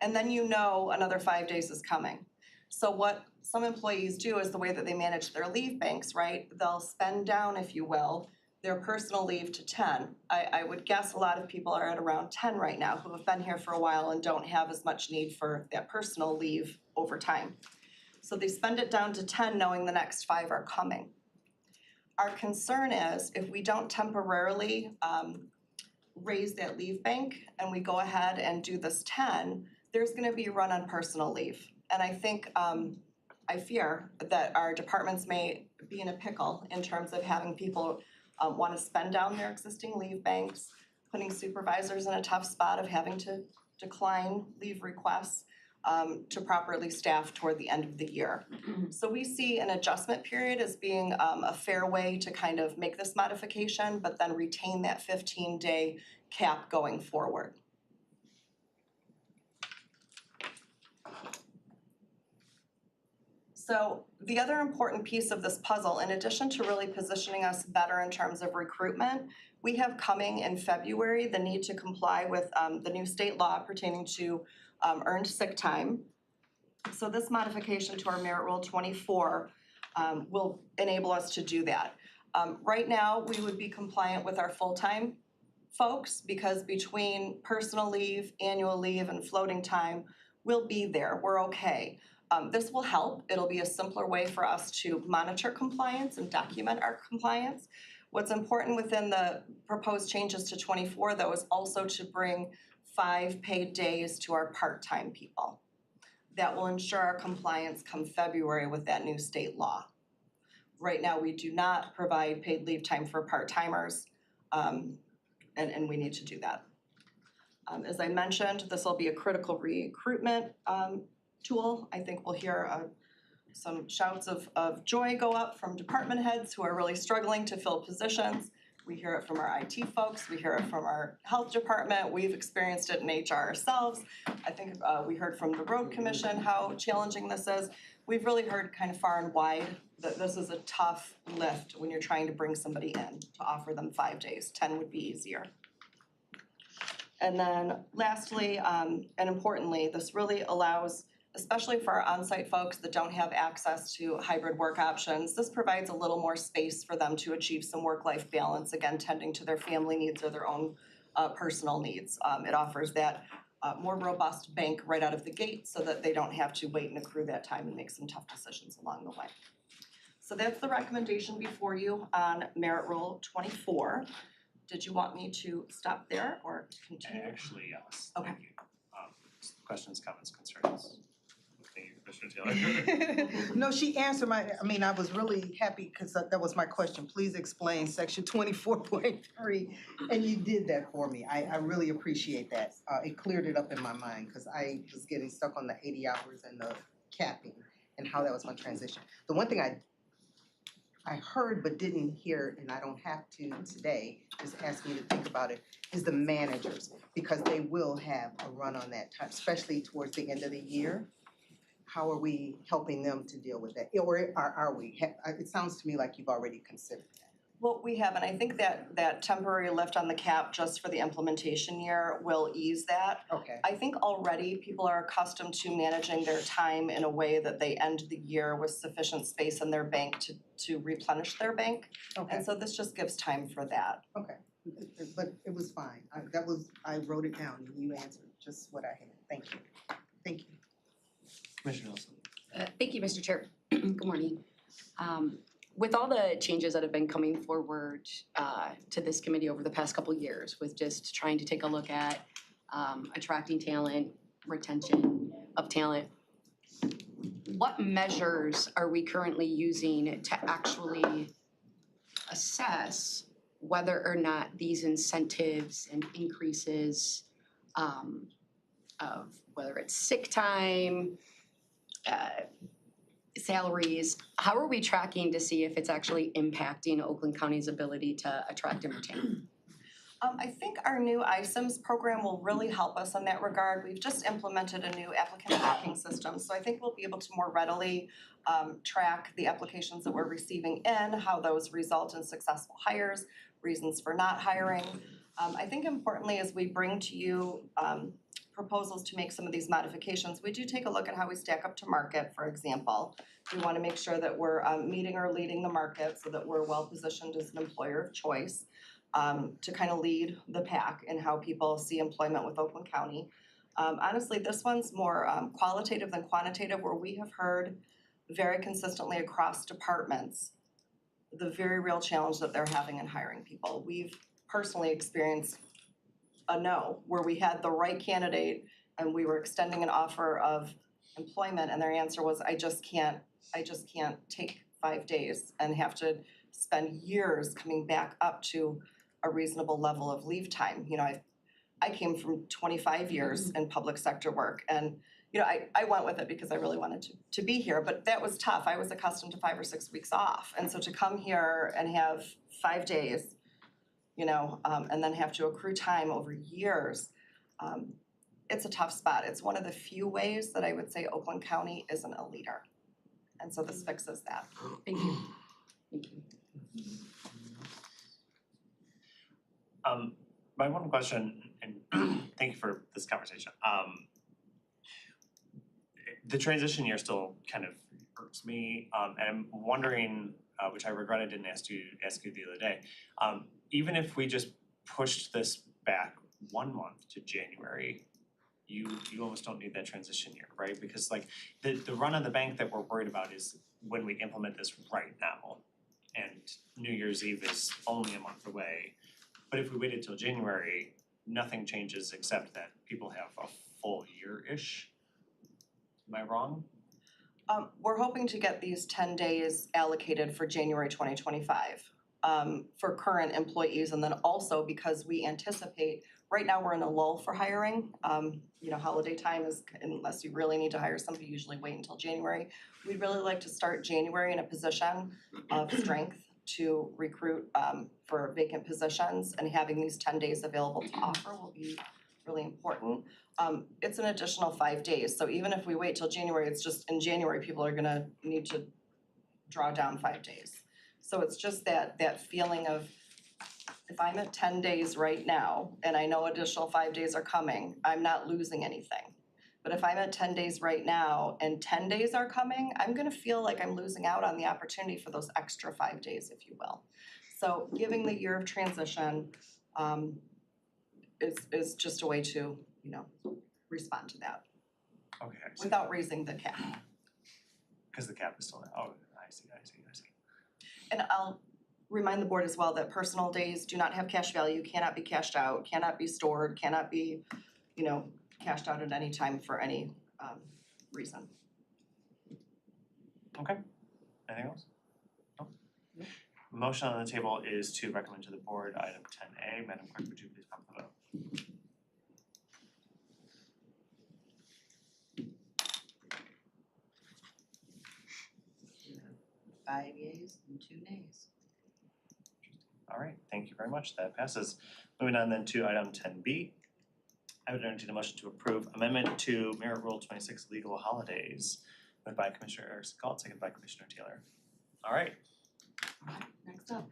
And then you know another 5 days is coming. So what some employees do is the way that they manage their leave banks, right? They'll spend down, if you will, their personal leave to 10. I would guess a lot of people are at around 10 right now who have been here for a while and don't have as much need for that personal leave over time. So they spend it down to 10 knowing the next 5 are coming. Our concern is if we don't temporarily raise that leave bank and we go ahead and do this 10, there's gonna be a run on personal leave. And I think, I fear that our departments may be in a pickle in terms of having people wanna spend down their existing leave banks, putting supervisors in a tough spot of having to decline leave requests to properly staff toward the end of the year. So we see an adjustment period as being a fair way to kind of make this modification, but then retain that 15-day cap going forward. So the other important piece of this puzzle, in addition to really positioning us better in terms of recruitment, we have coming in February the need to comply with the new state law pertaining to earned sick time. So this modification to our Merit Rule 24 will enable us to do that. Right now, we would be compliant with our full-time folks because between personal leave, annual leave, and floating time, we'll be there, we're okay. This will help. It'll be a simpler way for us to monitor compliance and document our compliance. What's important within the proposed changes to 24, though, is also to bring 5 paid days to our part-time people. That will ensure our compliance come February with that new state law. Right now, we do not provide paid leave time for part-timers, and we need to do that. As I mentioned, this will be a critical recruitment tool. I think we'll hear some shouts of joy go up from department heads who are really struggling to fill positions. We hear it from our IT folks, we hear it from our health department, we've experienced it in HR ourselves. I think we heard from the road commission how challenging this is. We've really heard kind of far and wide that this is a tough lift when you're trying to bring somebody in to offer them 5 days. 10 would be easier. And then lastly, and importantly, this really allows, especially for our on-site folks that don't have access to hybrid work options, this provides a little more space for them to achieve some work-life balance, again, tending to their family needs or their own personal needs. It offers that more robust bank right out of the gate so that they don't have to wait and accrue that time and make some tough decisions along the way. So that's the recommendation before you on Merit Rule 24. Did you want me to stop there or continue? Actually, yes. Okay. Thank you. Questions, comments, concerns? Thank you, Commissioner Taylor. No, she answered I was really happy because that was my question. Please explain section 24.3. And you did that for me. I really appreciate that. It cleared it up in my mind because I was getting stuck on the 80 hours and the capping and how that was my transition. The one thing I heard but didn't hear, and I don't have to today, just ask me to think about it, is the managers, because they will have a run on that time, especially towards the end of the year. How are we helping them to deal with that? Or are we? It sounds to me like you've already considered that. Well, we have, and I think that temporary lift on the cap just for the implementation year will ease that. Okay. I think already people are accustomed to managing their time in a way that they end the year with sufficient space in their bank to replenish their bank. Okay. And so this just gives time for that. Okay, but it was fine. I wrote it down and you answered just what I had. Thank you. Thank you. Commissioner Nelson. Thank you, Mr. Chair. Good morning. With all the changes that have been coming forward to this committee over the past couple of years, with just trying to take a look at attracting talent, retention of talent, what measures are we currently using to actually assess whether or not these incentives and increases of whether it's sick time, salaries, how are we tracking to see if it's actually impacting Oakland County's ability to attract and retain? I think our new ISIMS program will really help us in that regard. We've just implemented a new applicant tracking system, so I think we'll be able to more readily track the applications that we're receiving in, how those result in successful hires, reasons for not hiring. I think importantly, as we bring to you proposals to make some of these modifications, we do take a look at how we stack up to market, for example. We want to make sure that we're meeting or leading the market so that we're well positioned as an employer of choice. To kind of lead the pack in how people see employment with Oakland County. Honestly, this one's more qualitative than quantitative, where we have heard very consistently across departments the very real challenge that they're having in hiring people. We've personally experienced a no, where we had the right candidate and we were extending an offer of employment and their answer was, I just can't take 5 days and have to spend years coming back up to a reasonable level of leave time. You know, I came from 25 years in public sector work and, you know, I went with it because I really wanted to be here, but that was tough. I was accustomed to 5 or 6 weeks off. And so to come here and have 5 days, you know, and then have to accrue time over years, it's a tough spot. It's one of the few ways that I would say Oakland County isn't a leader. And so this fixes that. Thank you. Thank you. My one question, and thank you for this conversation. The transition year still kind of irks me, and I'm wondering, which I regret I didn't ask you the other day. Even if we just pushed this back 1 month to January, you almost don't need that transition year, right? Because like the run of the bank that we're worried about is when we implement this right now, and New Year's Eve is only a month away. But if we waited till January, nothing changes except that people have a full year-ish. Am I wrong? We're hoping to get these 10 days allocated for January 2025 for current employees. And then also because we anticipate, right now we're in a lull for hiring. You know, holiday time is, unless you really need to hire somebody, you usually wait until January. We'd really like to start January in a position of strength to recruit for vacant positions, and having these 10 days available to offer will be really important. It's an additional 5 days, so even if we wait till January, it's just in January, people are gonna need to draw down 5 days. So it's just that feeling of, if I'm at 10 days right now, and I know additional 5 days are coming, I'm not losing anything. But if I'm at 10 days right now and 10 days are coming, I'm gonna feel like I'm losing out on the opportunity for those extra 5 days, if you will. So giving the year of transition is just a way to, you know, respond to that Okay, I see. without raising the cap. Because the cap is still there. Oh, I see. And I'll remind the board as well that personal days do not have cash value, cannot be cashed out, cannot be stored, cannot be, you know, cashed out at any time for any reason. Okay. Anything else? No? Motion on the table is to recommend to the board item 10A. Madam Clerk, would you please call the vote? 5 yeas and 2 nays. All right, thank you very much. That passes. Moving on then to item 10B. I would entertain a motion to approve amendment to Merit Rule 26 legal holidays. Moved by Commissioner Erickson Calt, seconded by Commissioner Taylor. All right. Next up.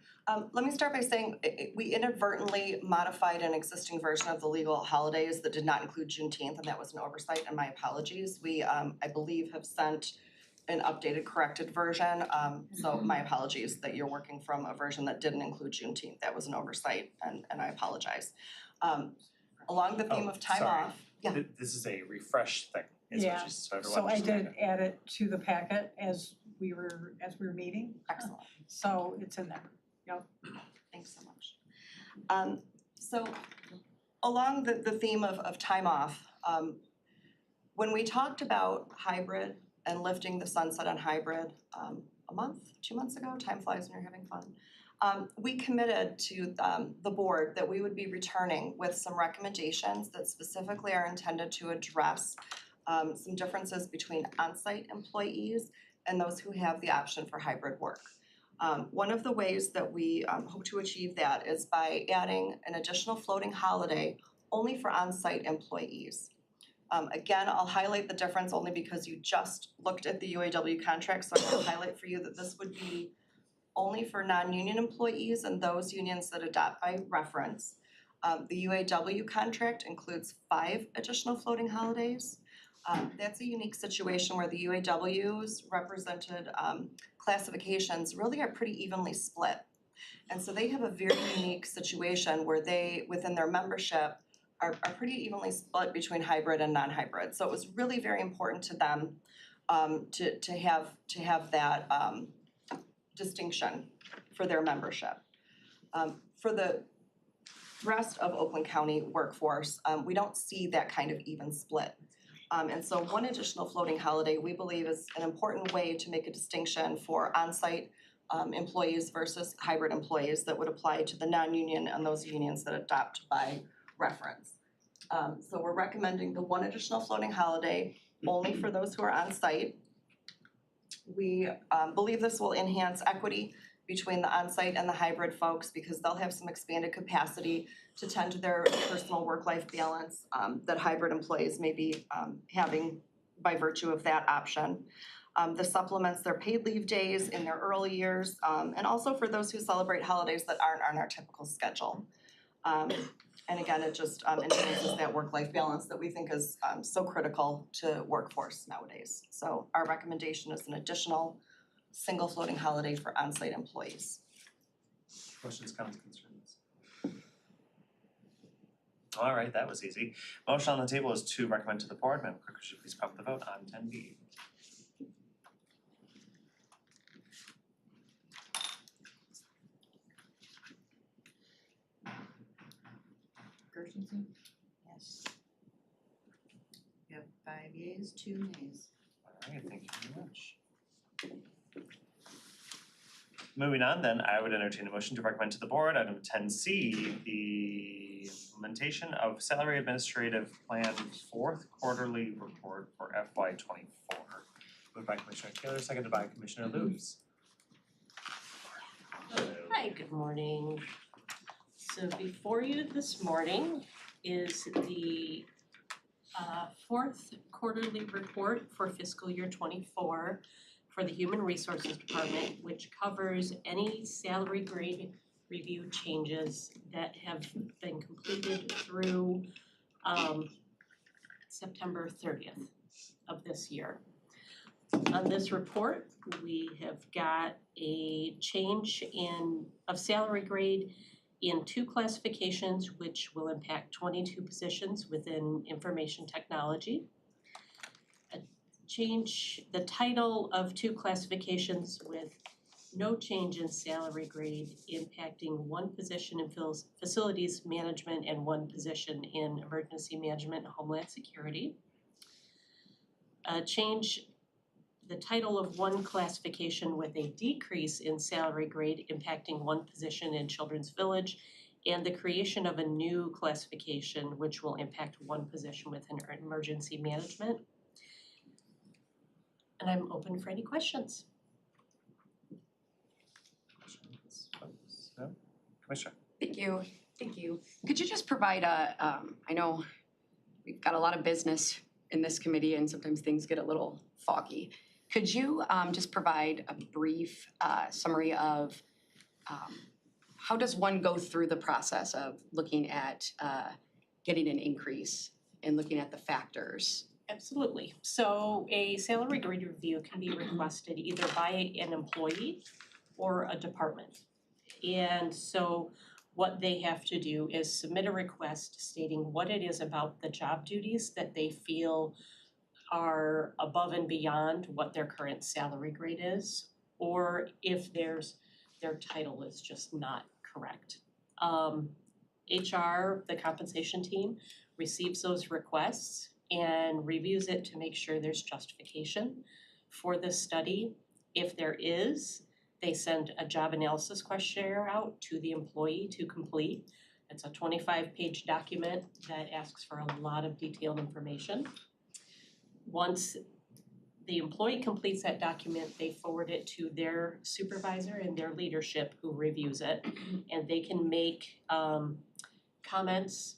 Let me start by saying we inadvertently modified an existing version of the legal holidays that did not include Juneteenth, and that was an oversight, and my apologies. We, I believe, have sent an updated, corrected version, so my apologies that you're working from a version that didn't include Juneteenth. That was an oversight, and I apologize. Along the theme of time sorry. off, yeah. This is a refresh thing. Is what Yeah, she's- so everyone so I just- did add it to the packet as we were meeting, Excellent. so it's in there, yep. Thanks so much. So along the theme of time off, when we talked about hybrid and lifting the sunset on hybrid a month, 2 months ago, time flies when you're having fun. We committed to the board that we would be returning with some recommendations that specifically are intended to address some differences between on-site employees and those who have the option for hybrid work. One of the ways that we hope to achieve that is by adding an additional floating holiday only for on-site employees. Again, I'll highlight the difference only because you just looked at the UAW contract, so I'll highlight for you that this would be only for non-union employees and those unions that adopt by reference. The UAW contract includes 5 additional floating holidays. That's a unique situation where the UAW's represented classifications really are pretty evenly split. And so they have a very unique situation where they, within their membership, are pretty evenly split between hybrid and non-hybrid. So it was really very important to them to have that distinction for their membership. For the rest of Oakland County workforce, we don't see that kind of even split. And so one additional floating holiday, we believe, is an important way to make a distinction for on-site employees versus hybrid employees that would apply to the non-union and those unions that adopt by reference. So we're recommending the one additional floating holiday only for those who are on-site. We believe this will enhance equity between the on-site and the hybrid folks because they'll have some expanded capacity to tend to their personal work-life balance that hybrid employees may be having by virtue of that option. This supplements their paid leave days in their early years and also for those who celebrate holidays that aren't on our typical schedule. And again, it just enhances that work-life balance that we think is so critical to workforce nowadays. So our recommendation is an additional single floating holiday for on-site employees. Questions, comments, concerns? All right, that was easy. Motion on the table is to recommend to the board. Madam Clerk, could you please call the vote on 10B? Gershenson? Yes. We have 5 yeas, 2 nays. All right, thank you very much. Moving on then, I would entertain a motion to recommend to the board, item 10C, the implementation of salary administrative plan 4th quarterly report for FY '24. Moved by Commissioner Taylor, seconded by Commissioner Lutz. Hi, good morning. So before you this morning is the 4th quarterly report for fiscal year '24 for the Human Resources Department, which covers any salary grade review changes that have been completed through September 30th of this year. On this report, we have got a change of salary grade in 2 classifications, which will impact 22 positions within information technology. Change the title of 2 classifications with no change in salary grade, impacting 1 position in facilities management and 1 position in emergency management and homeland security. Change the title of 1 classification with a decrease in salary grade, impacting 1 position in Children's Village, and the creation of a new classification which will impact 1 position within emergency management. And I'm open for any questions. No? Commissioner? Thank you. Could you just provide I know we've got a lot of business in this committee and sometimes things get a little foggy. Could you just provide a brief summary of how does one go through the process of looking at getting an increase and looking at the factors? Absolutely. So a salary grade review can be requested either by an employee or a department. And so what they have to do is submit a request stating what it is about the job duties that they feel are above and beyond what their current salary grade is, or if their title is just not correct. HR, the compensation team, receives those requests and reviews it to make sure there's justification for this study. If there is, they send a job analysis questionnaire out to the employee to complete. It's a 25-page document that asks for a lot of detailed information. once the employee completes that document, they forward it to their supervisor and their leadership who reviews it. And they can make comments,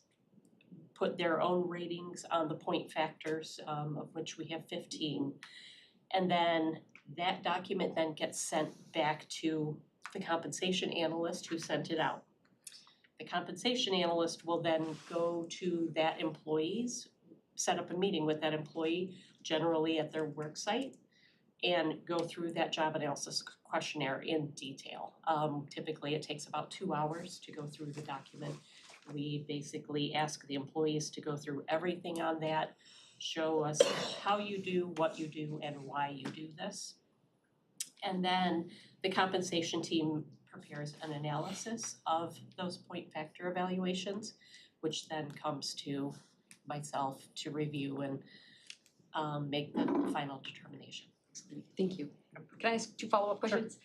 put their own ratings on the point factors, of which we have 15. And then that document then gets sent back to the compensation analyst who sent it out. The compensation analyst will then go to that employee's, set up a meeting with that employee, generally at their work site, and go through that job analysis questionnaire in detail. Typically, it takes about 2 hours to go through the document. We basically ask the employees to go through everything on that, show us how you do, what you do, and why you do this. And then the compensation team prepares an analysis of those point factor evaluations, which then comes to myself to review and make the final determination. Thank you. Can I ask 2 follow-up questions?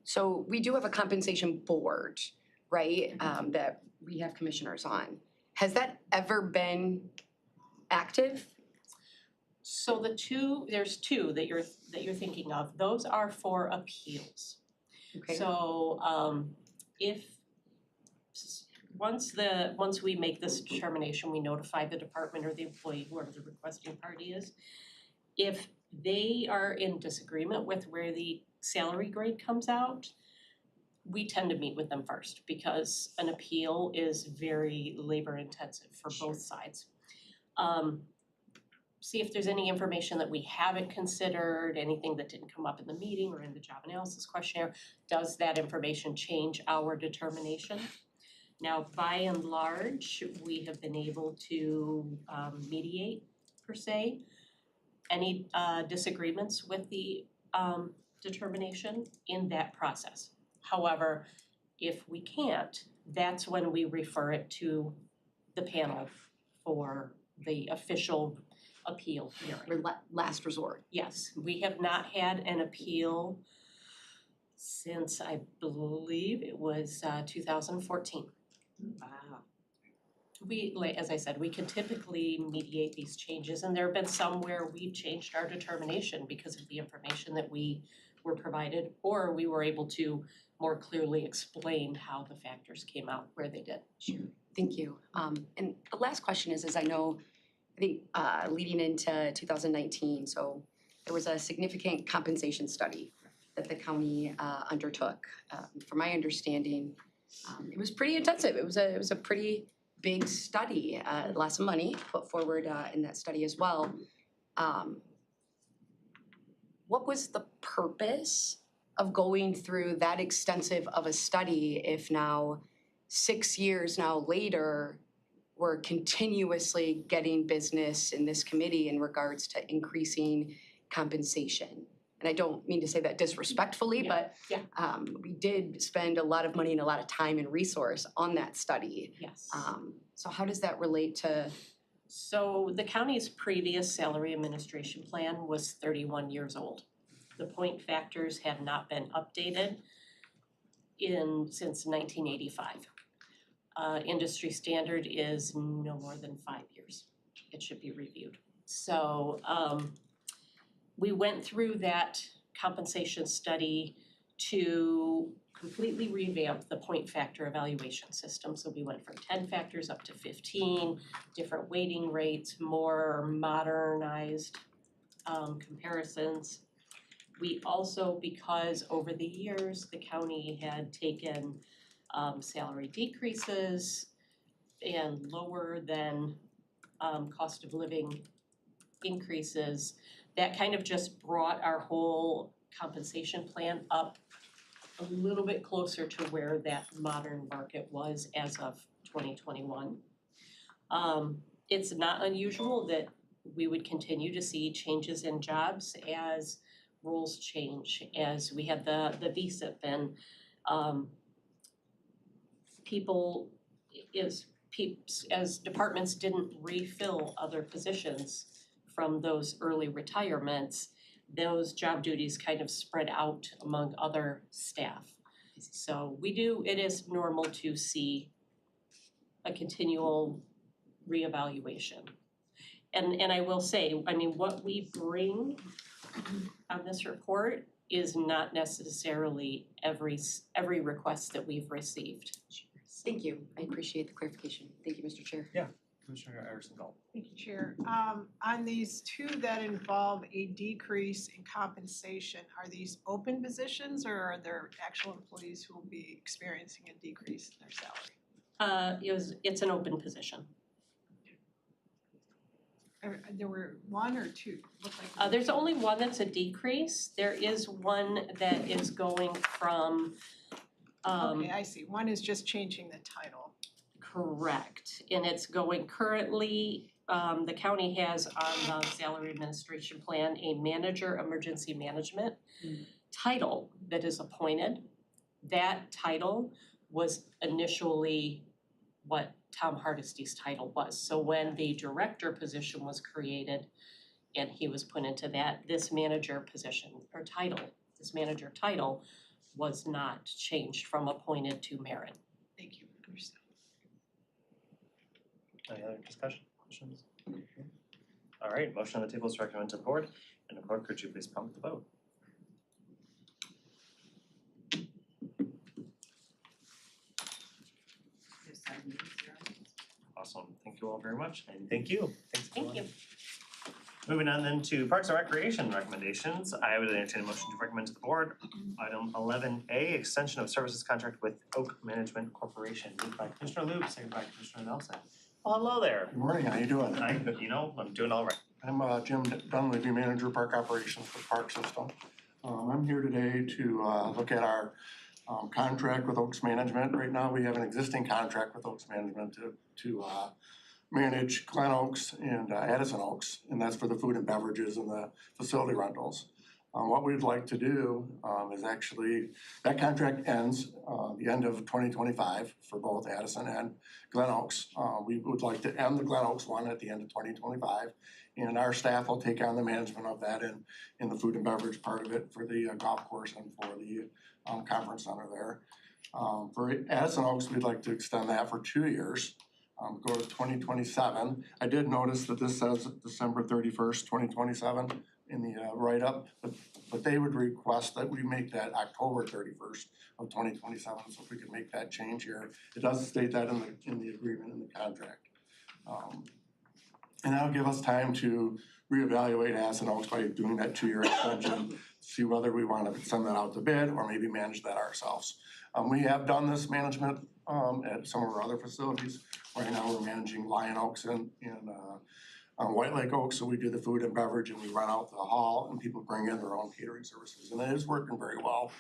So we do have a compensation board, right, that we have commissioners on. Has that ever been active? So there's two that you're thinking of. Those are for appeals. Okay. So once we make this determination, we notify the department or the employee, whoever the requesting party is. If they are in disagreement with where the salary grade comes out, we tend to meet with them first because an appeal is very labor intensive for both sides. See if there's any information that we haven't considered, anything that didn't come up in the meeting or in the job analysis questionnaire. Does that information change our determination? Now, by and large, we have been able to mediate, per se, any disagreements with the determination in that process. However, if we can't, that's when we refer it to the panel for the official appeal hearing. Last resort. Yes, we have not had an appeal since I believe it was 2014. Wow. As I said, we can typically mediate these changes, and there have been some where we've changed our determination because of the information that we were provided, or we were able to more clearly explain how the factors came out where they did. Sure, thank you. And the last question is I think leading into 2019, so there was a significant compensation study that the county undertook. From my understanding, it was pretty intensive. It was a pretty big study, lots of money put forward in that study as well. What was the purpose of going through that extensive of a study if now 6 years now later, we're continuously getting business in this committee in regards to increasing compensation? And I don't mean to say that disrespectfully, but we did spend a lot of money and a lot of time and resource on that study. Yes. So how does that relate to? So the county's previous salary administration plan was 31 years old. The point factors have not been updated since 1985. Industry standard is no more than 5 years. It should be reviewed. So we went through that compensation study to completely revamp the point factor evaluation system. So we went from 10 factors up to 15, different weighting rates, more modernized comparisons. We also, because over the years, the county had taken salary decreases and lower than cost of living increases, that kind of just brought our whole compensation plan up a little bit closer to where that modern market was as of 2021. It's not unusual that we would continue to see changes in jobs as rules change, as we had the VSIP and as departments didn't refill other positions from those early retirements, those job duties kind of spread out among other staff. So it is normal to see a continual reevaluation. And I will say, I mean, what we bring on this report is not necessarily every request that we've received. Thank you, I appreciate the clarification. Thank you, Mr. Chair. Commissioner Erickson Galt. Thank you, Chair. On these two that involve a decrease in compensation, are these open positions or are there actual employees who will be experiencing a decrease in their salary? It's an open position. There were one or two, looked like. There's only one that's a decrease. There is one that is going from, Okay, I see. One is just changing the title. correct. And it's going currently, the county has on the salary administration plan, a manager emergency management title that is appointed. That title was initially what Tom Hardesty's title was. So when the director position was created and he was put into that, this manager position or title, this manager title was not changed from appointed to merit. Thank you. Understood. Any other discussion, questions? All right, motion on the table is recommended to the board, and the clerk, could you please prompt the vote? Awesome, thank you all very much, and thank you. Thanks, Thank you. everyone. Moving on then to Parks and Recreation recommendations, I would entertain a motion to recommend to the board. Item 11A, extension of services contract with Oak Management Corporation, moved by Commissioner Loop, seconded by Commissioner Nelson. Well, hello there. Good morning, how you doing? I'm doing all right. I'm Jim Dunleavy, Manager Park Operations for Park System. I'm here today to look at our contract with Oaks Management. Right now, we have an existing contract with Oaks Management to manage Glen Oaks and Addison Oaks, and that's for the food and beverages and the facility rentals. What we'd like to do is actually, that contract ends the end of 2025 for both Addison and Glen Oaks. We would like to end the Glen Oaks one at the end of 2025, and our staff will take on the management of that in the food and beverage part of it for the golf course and for the conference center there. For Addison Oaks, we'd like to extend that for 2 years. Go to 2027. I did notice that this says December 31st, 2027 in the write-up, but they would request that we make that October 31st of 2027, so if we could make that change here. It does state that in the agreement, in the contract. And that'll give us time to reevaluate Addison Oaks by doing that 2-year extension, see whether we want to send that out to bid or maybe manage that ourselves. We have done this management at some of our other facilities. Right now, we're managing Lion Oaks and White Lake Oaks, so we do the food and beverage and we run out the hall and people bring in their own catering services, and it is working very well.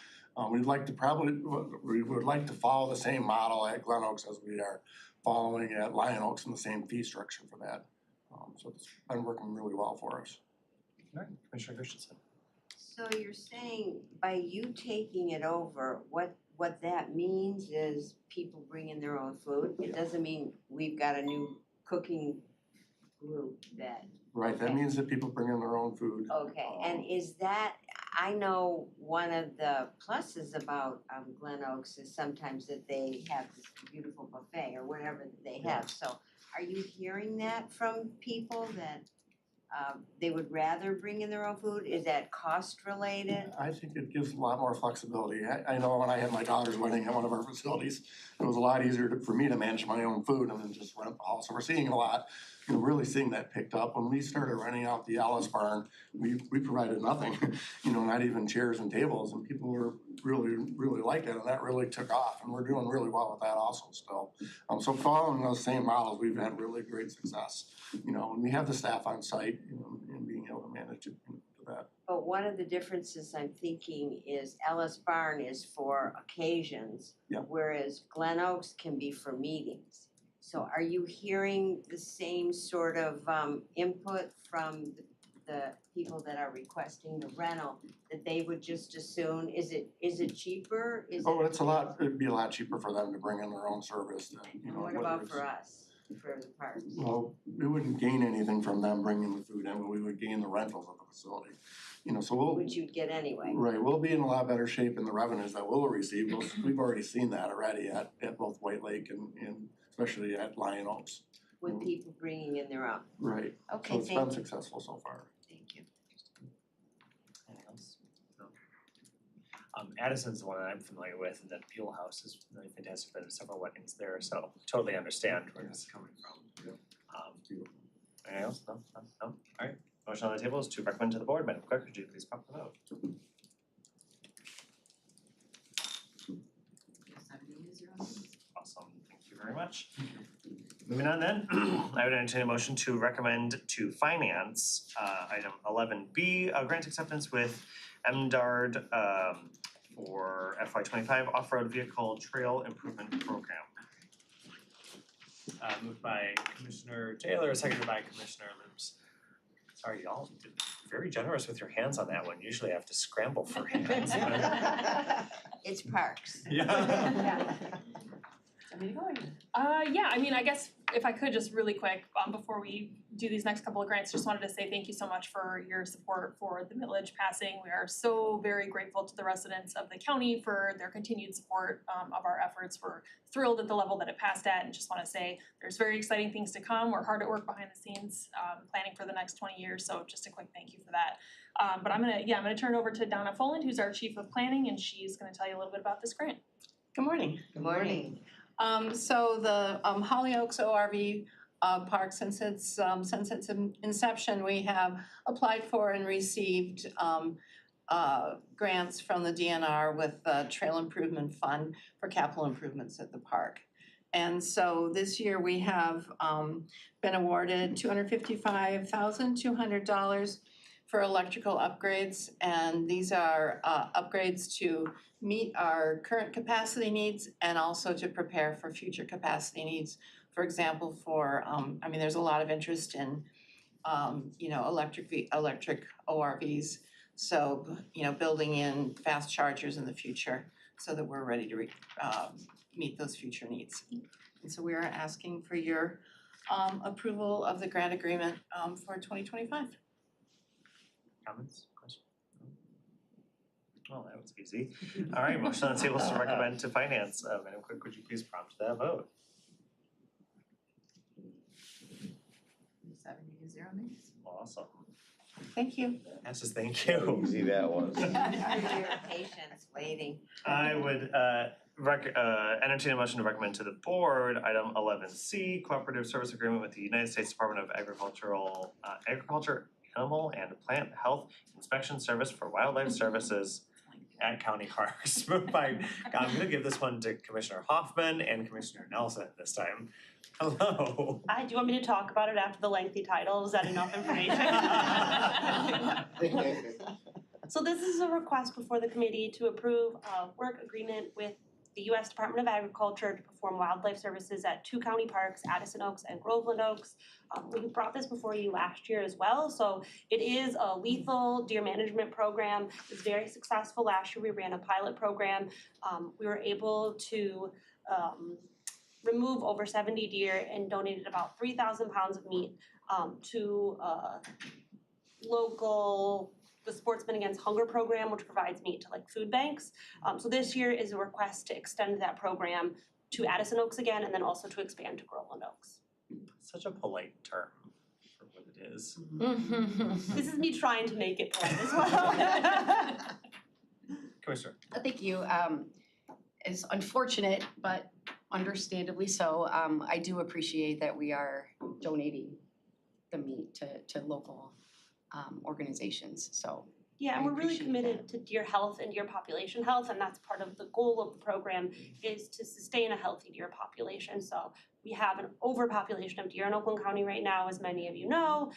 We would like to follow the same model at Glen Oaks as we are following at Lion Oaks and the same fee structure for that. So it's been working really well for us. All right, Commissioner Christensen. So you're saying by you taking it over, what that means is people bring in their own food? It doesn't mean we've got a new cooking group that. Right, that Okay. means that people bring in their own food. Okay, and is that, I know one of the pluses about Glen Oaks is sometimes that they have this beautiful buffet or whatever that they have. So are you hearing that from people that they would rather bring in their own food? Is that cost related? I think it gives a lot more flexibility. I know when I had my daughter's wedding at one of our facilities, it was a lot easier for me to manage my own food and then just rent the hall. So we're seeing a lot, really seeing that picked up. When we started renting out the Ellis Barn, we provided nothing, not even chairs and tables, and people were really liked it, and that really took off, and we're doing really well with that also still. So following those same models, we've had really great success, and we have the staff on site, and being able to manage it for that. But one of the differences I'm thinking is Ellis Barn is for occasions, Yep. whereas Glen Oaks can be for meetings. So are you hearing the same sort of input from the people that are requesting the rental, that they would just as soon, is it cheaper? It'd be a lot cheaper for them to bring in their own service than, And what whether about it's- for us, for the parks? Well, we wouldn't gain anything from them bringing the food in, but we would gain the rentals of the facility. So we'll. Which you'd get anyway. Right, we'll be in a lot better shape in the revenues that we'll receive. We've already seen that already at both White Lake and especially at Lion Oaks. with people bringing in their own. Right, so Okay, it's been thank you. successful so far. Thank you. Anything else? No. Addison's the one that I'm familiar with, and then Peel House is really fantastic. Been to several weddings there, so totally understand where this is coming from. Anything else? No, no, no? Alright, motion on the table is to recommend to the board. Madam Clerk, could you please pop the vote? Awesome, thank you very much. Moving on then, I would entertain a motion to recommend to finance, item 11B, grant acceptance with MDARD, for FY 25 off-road vehicle trail improvement program. Moved by Commissioner Taylor, seconded by Commissioner Loops. Sorry, y'all, been very generous with your hands on that one. Usually I have to scramble for hands. It's parks. Yeah. Yeah, I mean, I guess if I could just really quick, before we do these next couple of grants, just wanted to say thank you so much for your support for the millage passing. We are so very grateful to the residents of the county for their continued support of our efforts. We're thrilled at the level that it passed at, and just wanna say there's very exciting things to come. We're hard at work behind the scenes, planning for the next 20 years, so just a quick thank you for that. But I'm gonna turn it over to Donna Foland, who's our Chief of Planning, and she's gonna tell you a little bit about this grant. Good morning. Good morning. So the Hollyoaks ORV park, since its inception, we have applied for and received grants from the DNR with the Trail Improvement Fund for capital improvements at the park. And so this year we have been awarded $255,200 for electrical upgrades, and these are upgrades to meet our current capacity needs and also to prepare for future capacity needs. For example, there's a lot of interest in electric ORVs, so building in fast chargers in the future so that we're ready to meet those future needs. And so we are asking for your approval of the grant agreement for 2025. Comments, questions? Well, that was easy. All right, motion on the table is to recommend to finance. Madam Clerk, would you please prompt that vote? 7-0 nays. Awesome. Thank you. Yes, just thank you. Easy that was. For your patience waiting. I would entertain a motion to recommend to the board item 11C, cooperative service agreement with the United States Department of Agriculture, Animal and Plant Health Inspection Service for Wildlife Services at county parks. Moved by, I'm gonna give this one to Commissioner Hoffman and Commissioner Nelson this time. Hello. Do you want me to talk about it after the lengthy title? Is that enough information? So this is a request before the committee to approve a work agreement with the U.S. Department of Agriculture to perform wildlife services at 2 county parks, Addison Oaks and Groveland Oaks. We brought this before you last year as well, so it is a lethal deer management program. It was very successful. Last year we ran a pilot program. We were able to remove over 70 deer and donated about 3,000 pounds of meat to the Sportsmen Against Hunger program, which provides meat to food banks. So this year is a request to extend that program to Addison Oaks again, and then also to expand to Groveland Oaks. Such a polite term for what it is. This is me trying to make it polite as well. Commissioner. Thank you. It's unfortunate, but understandably so. I do appreciate that we are donating the meat to local organizations, so. Yeah, and we're really committed to deer health and deer population health, and that's part of the goal of the program is to sustain a healthy deer population. So we have an overpopulation of deer in Oakland County right now, as many of you know,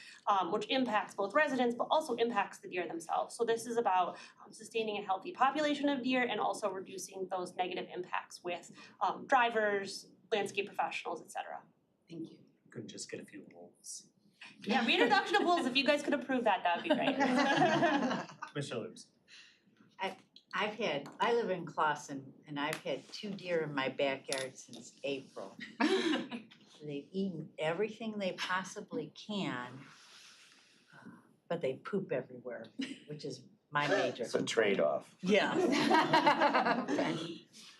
which impacts both residents but also impacts the deer themselves. So this is about sustaining a healthy population of deer and also reducing those negative impacts with drivers, landscape professionals, etc. Thank you. Couldn't just get a few wolves. Yeah, reintroduction of wolves, if you guys could approve that, that'd be great. Commissioner Loops. I live in Clawson, and I've had 2 deer in my backyard since April. They've eaten everything they possibly can, but they poop everywhere, which is my major. It's a trade-off. Yeah.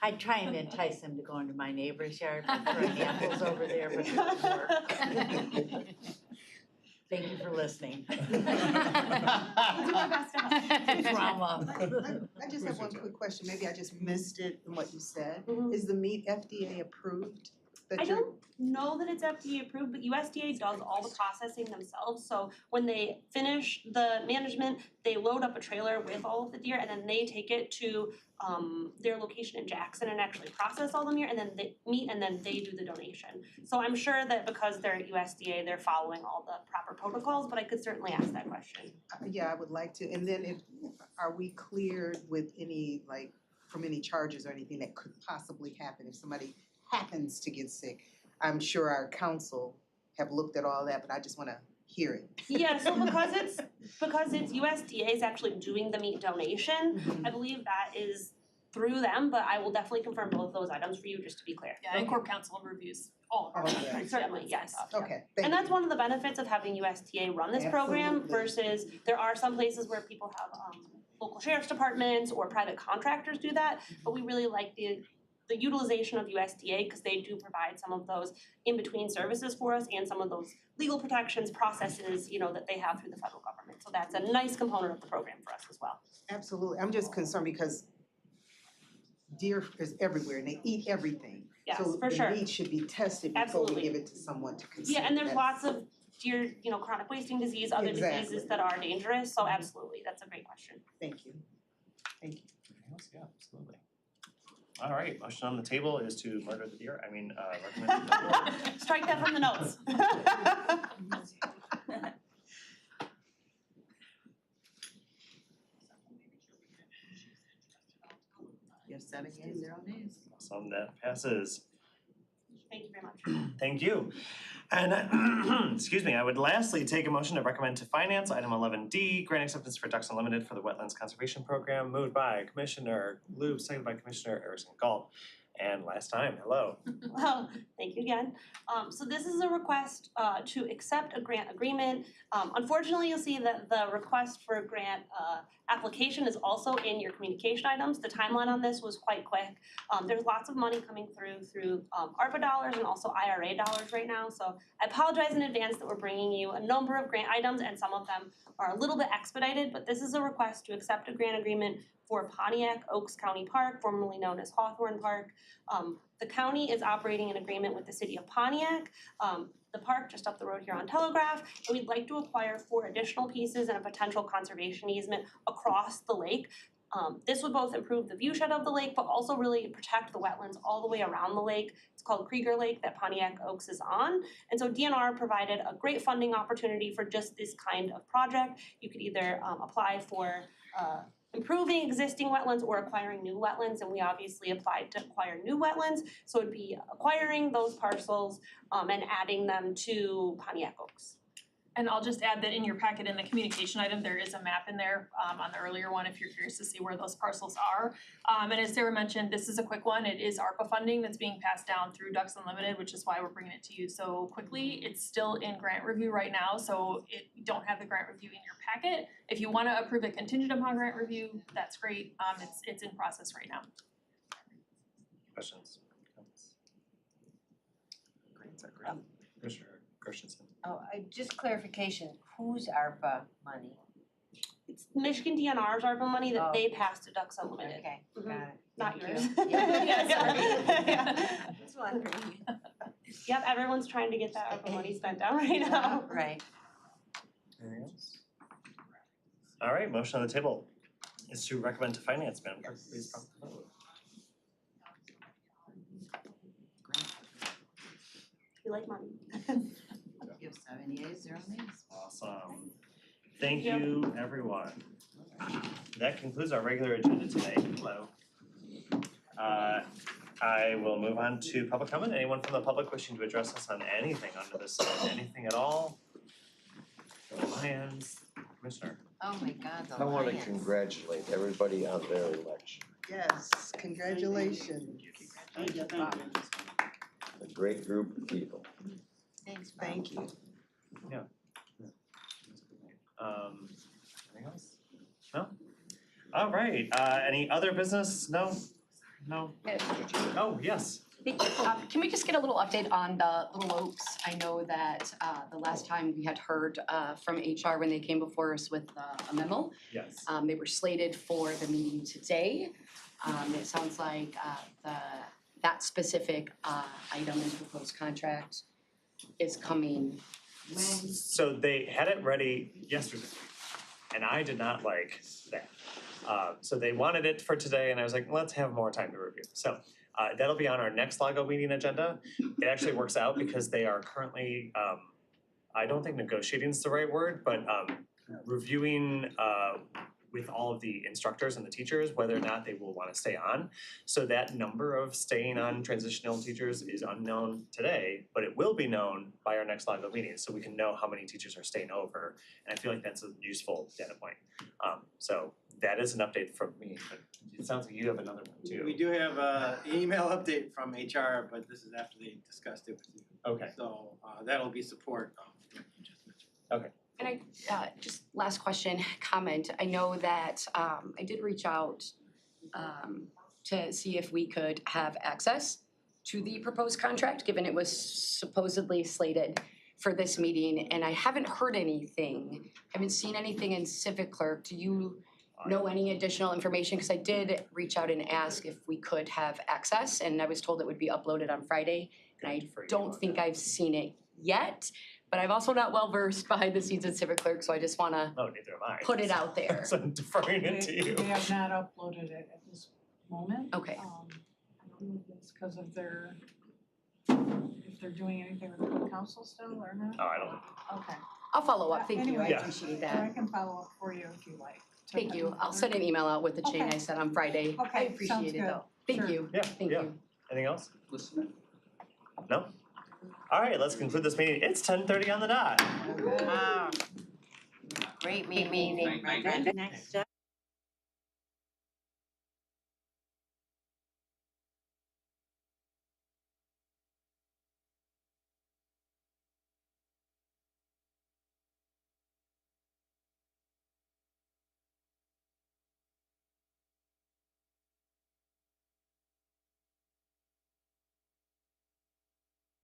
I'd try and entice them to go into my neighbor's yard, and throw apples over there, but it doesn't work. Thank you for listening. Drama. I just have one quick question, maybe I just missed it in what you said. Mhm. Is the meat FDA approved? That I you're- don't know that it's FDA approved, but USDA does all the processing themselves, so when they finish the management, they load up a trailer with all of the deer and then they take it to their location in Jackson and actually process all the meat and then they do the donation. So I'm sure that because they're at USDA, they're following all the proper protocols, but I could certainly ask that question. Yeah, I would like to, and then are we cleared with any, like, from any charges or anything that could possibly happen if somebody happens to get sick? I'm sure our council have looked at all that, but I just wanna hear it. Yeah, so because it's USDA is actually doing the meat donation, I believe that is through them, but I will definitely confirm both those items for you, just to be clear. Yeah, and Corp Council reviews all of our Okay. contracts. Certainly, yes. Okay, thank And you. that's one of the benefits of having USDA run this program Absolutely. versus there are some places where people have local sheriff's departments or private contractors do that, but we really like the utilization of USDA because they do provide some of those in-between services for us and some of those legal protections, processes, that they have through the federal government. So that's a nice component of the program for us as well. Absolutely, I'm just concerned because deer is everywhere and they eat everything. Yes, So for sure. the meat should be tested before Absolutely. we give it to someone to consume. Yeah, and there's That's- lots of deer, chronic wasting disease, other Exactly. diseases that are dangerous, so absolutely, that's a great question. Thank you. Thank you. Anything else? Yeah, absolutely. All right, motion on the table is to murder the deer, recommend to the board. Strike that from the notes. You have 7 yeas, 0 nays. Awesome, that passes. Thank you very much. Thank you. And excuse me, I would lastly take a motion to recommend to finance item 11D, grant acceptance for Ducks Unlimited for the Wetlands Conservation Program, moved by Commissioner Loop, seconded by Commissioner Erickson Galt. And last time, hello. Well, thank you again. So this is a request to accept a grant agreement. Unfortunately, you'll see that the request for a grant application is also in your communication items. The timeline on this was quite quick. There's lots of money coming through ARPA dollars and also IRA dollars right now. So I apologize in advance that we're bringing you a number of grant items and some of them are a little bit expedited, but this is a request to accept a grant agreement for Pontiac Oaks County Park, formerly known as Hawthorne Park. The county is operating an agreement with the city of Pontiac, the park just up the road here on Telegraph, and we'd like to acquire 4 additional pieces and a potential conservation easement across the lake. This would both improve the viewshed of the lake, but also really protect the wetlands all the way around the lake. It's called Krieger Lake that Pontiac Oaks is on. And so DNR provided a great funding opportunity for just this kind of project. You could either apply for improving existing wetlands or acquiring new wetlands, and we obviously applied to acquire new wetlands. So it'd be acquiring those parcels and adding them to Pontiac Oaks. And I'll just add that in your packet in the communication item, there is a map in there on the earlier one if you're curious to see where those parcels are. And as Sarah mentioned, this is a quick one. It is ARPA funding that's being passed down through Ducks Unlimited, which is why we're bringing it to you so quickly. It's still in grant review right now, so you don't have the grant review in your packet. If you want to approve it contingent upon grant review, that's great. It's in process right now. Questions? Comments? Grants are great. Commissioner Christensen. Just clarification, whose ARPA money? It's Michigan DNR's ARPA money that they passed to Ducks Unlimited. Okay, Mhm. got it. Not Thank yours. you. Yeah, Yeah. Just wondering. Yep, everyone's trying to get that ARPA money spent down right now. Right. Anything else? All right, motion on the table is to recommend to finance, Madam Clerk, please prompt the vote. We like money. You have 7 yeas, 0 nays. Awesome. Thank you, everyone. That concludes our regular agenda today. Hello. I will move on to public comment. Anyone from the public wishing to address us on anything under this, anything at all? Lions, Commissioner. Oh my God, the I wanna Lions. congratulate everybody on their election. Yes, congratulations. A great group of people. Thanks, Bob. Thank you. Anything else? No? All right, any other business? No? No? Oh, yes. Can we just get a little update on the Little Oaks? I know that the last time we had heard from HR when they came before us with a memo. Yes. They were slated for the meeting today. It sounds like that specific item in proposed contract is coming when? So they had it ready yesterday, and I did not like that. So they wanted it for today, and I was like, let's have more time to review. So that'll be on our next LAGO meeting agenda. It actually works out because they are currently, I don't think negotiating is the right word, but reviewing with all of the instructors and the teachers whether or not they will want to stay on. So that number of staying on transitional teachers is unknown today, but it will be known by our next LAGO meeting, so we can know how many teachers are staying over. And I feel like that's a useful data point. So that is an update from me, but it sounds like you have another one too. We do have an email update from HR, but this is after they discussed it with you. Okay. So that'll be support of what you just mentioned. Okay. And I, just last question, comment, I know that I did reach out to see if we could have access to the proposed contract, given it was supposedly slated for this meeting, and I haven't heard anything. I haven't seen anything in Civic Clerk. Do you know any additional information? Because I did reach out and ask if we could have access, and I was told it would be uploaded on Friday, and I don't think I've seen it yet. But I'm also not well versed behind the scenes at Civic Clerk, so I just wanna Oh, neither am I. put it out there. So I'm deferring it to you. They have not uploaded it at this moment. Okay. I don't know if it's because of if they're doing anything with the council still or not. Oh, I don't. Okay. I'll follow up, thank you, I Anyway, appreciate or that. I can follow up for you if you like. Thank you, I'll send an email out with the chain I Okay. sent on Friday. I Okay, appreciate sounds it good. though. Thank Sure. you, Yeah, thank yeah. you. Anything else? Listen. No? All right, let's conclude this meeting. It's 10:30 on the dot. Great meeting. Next up.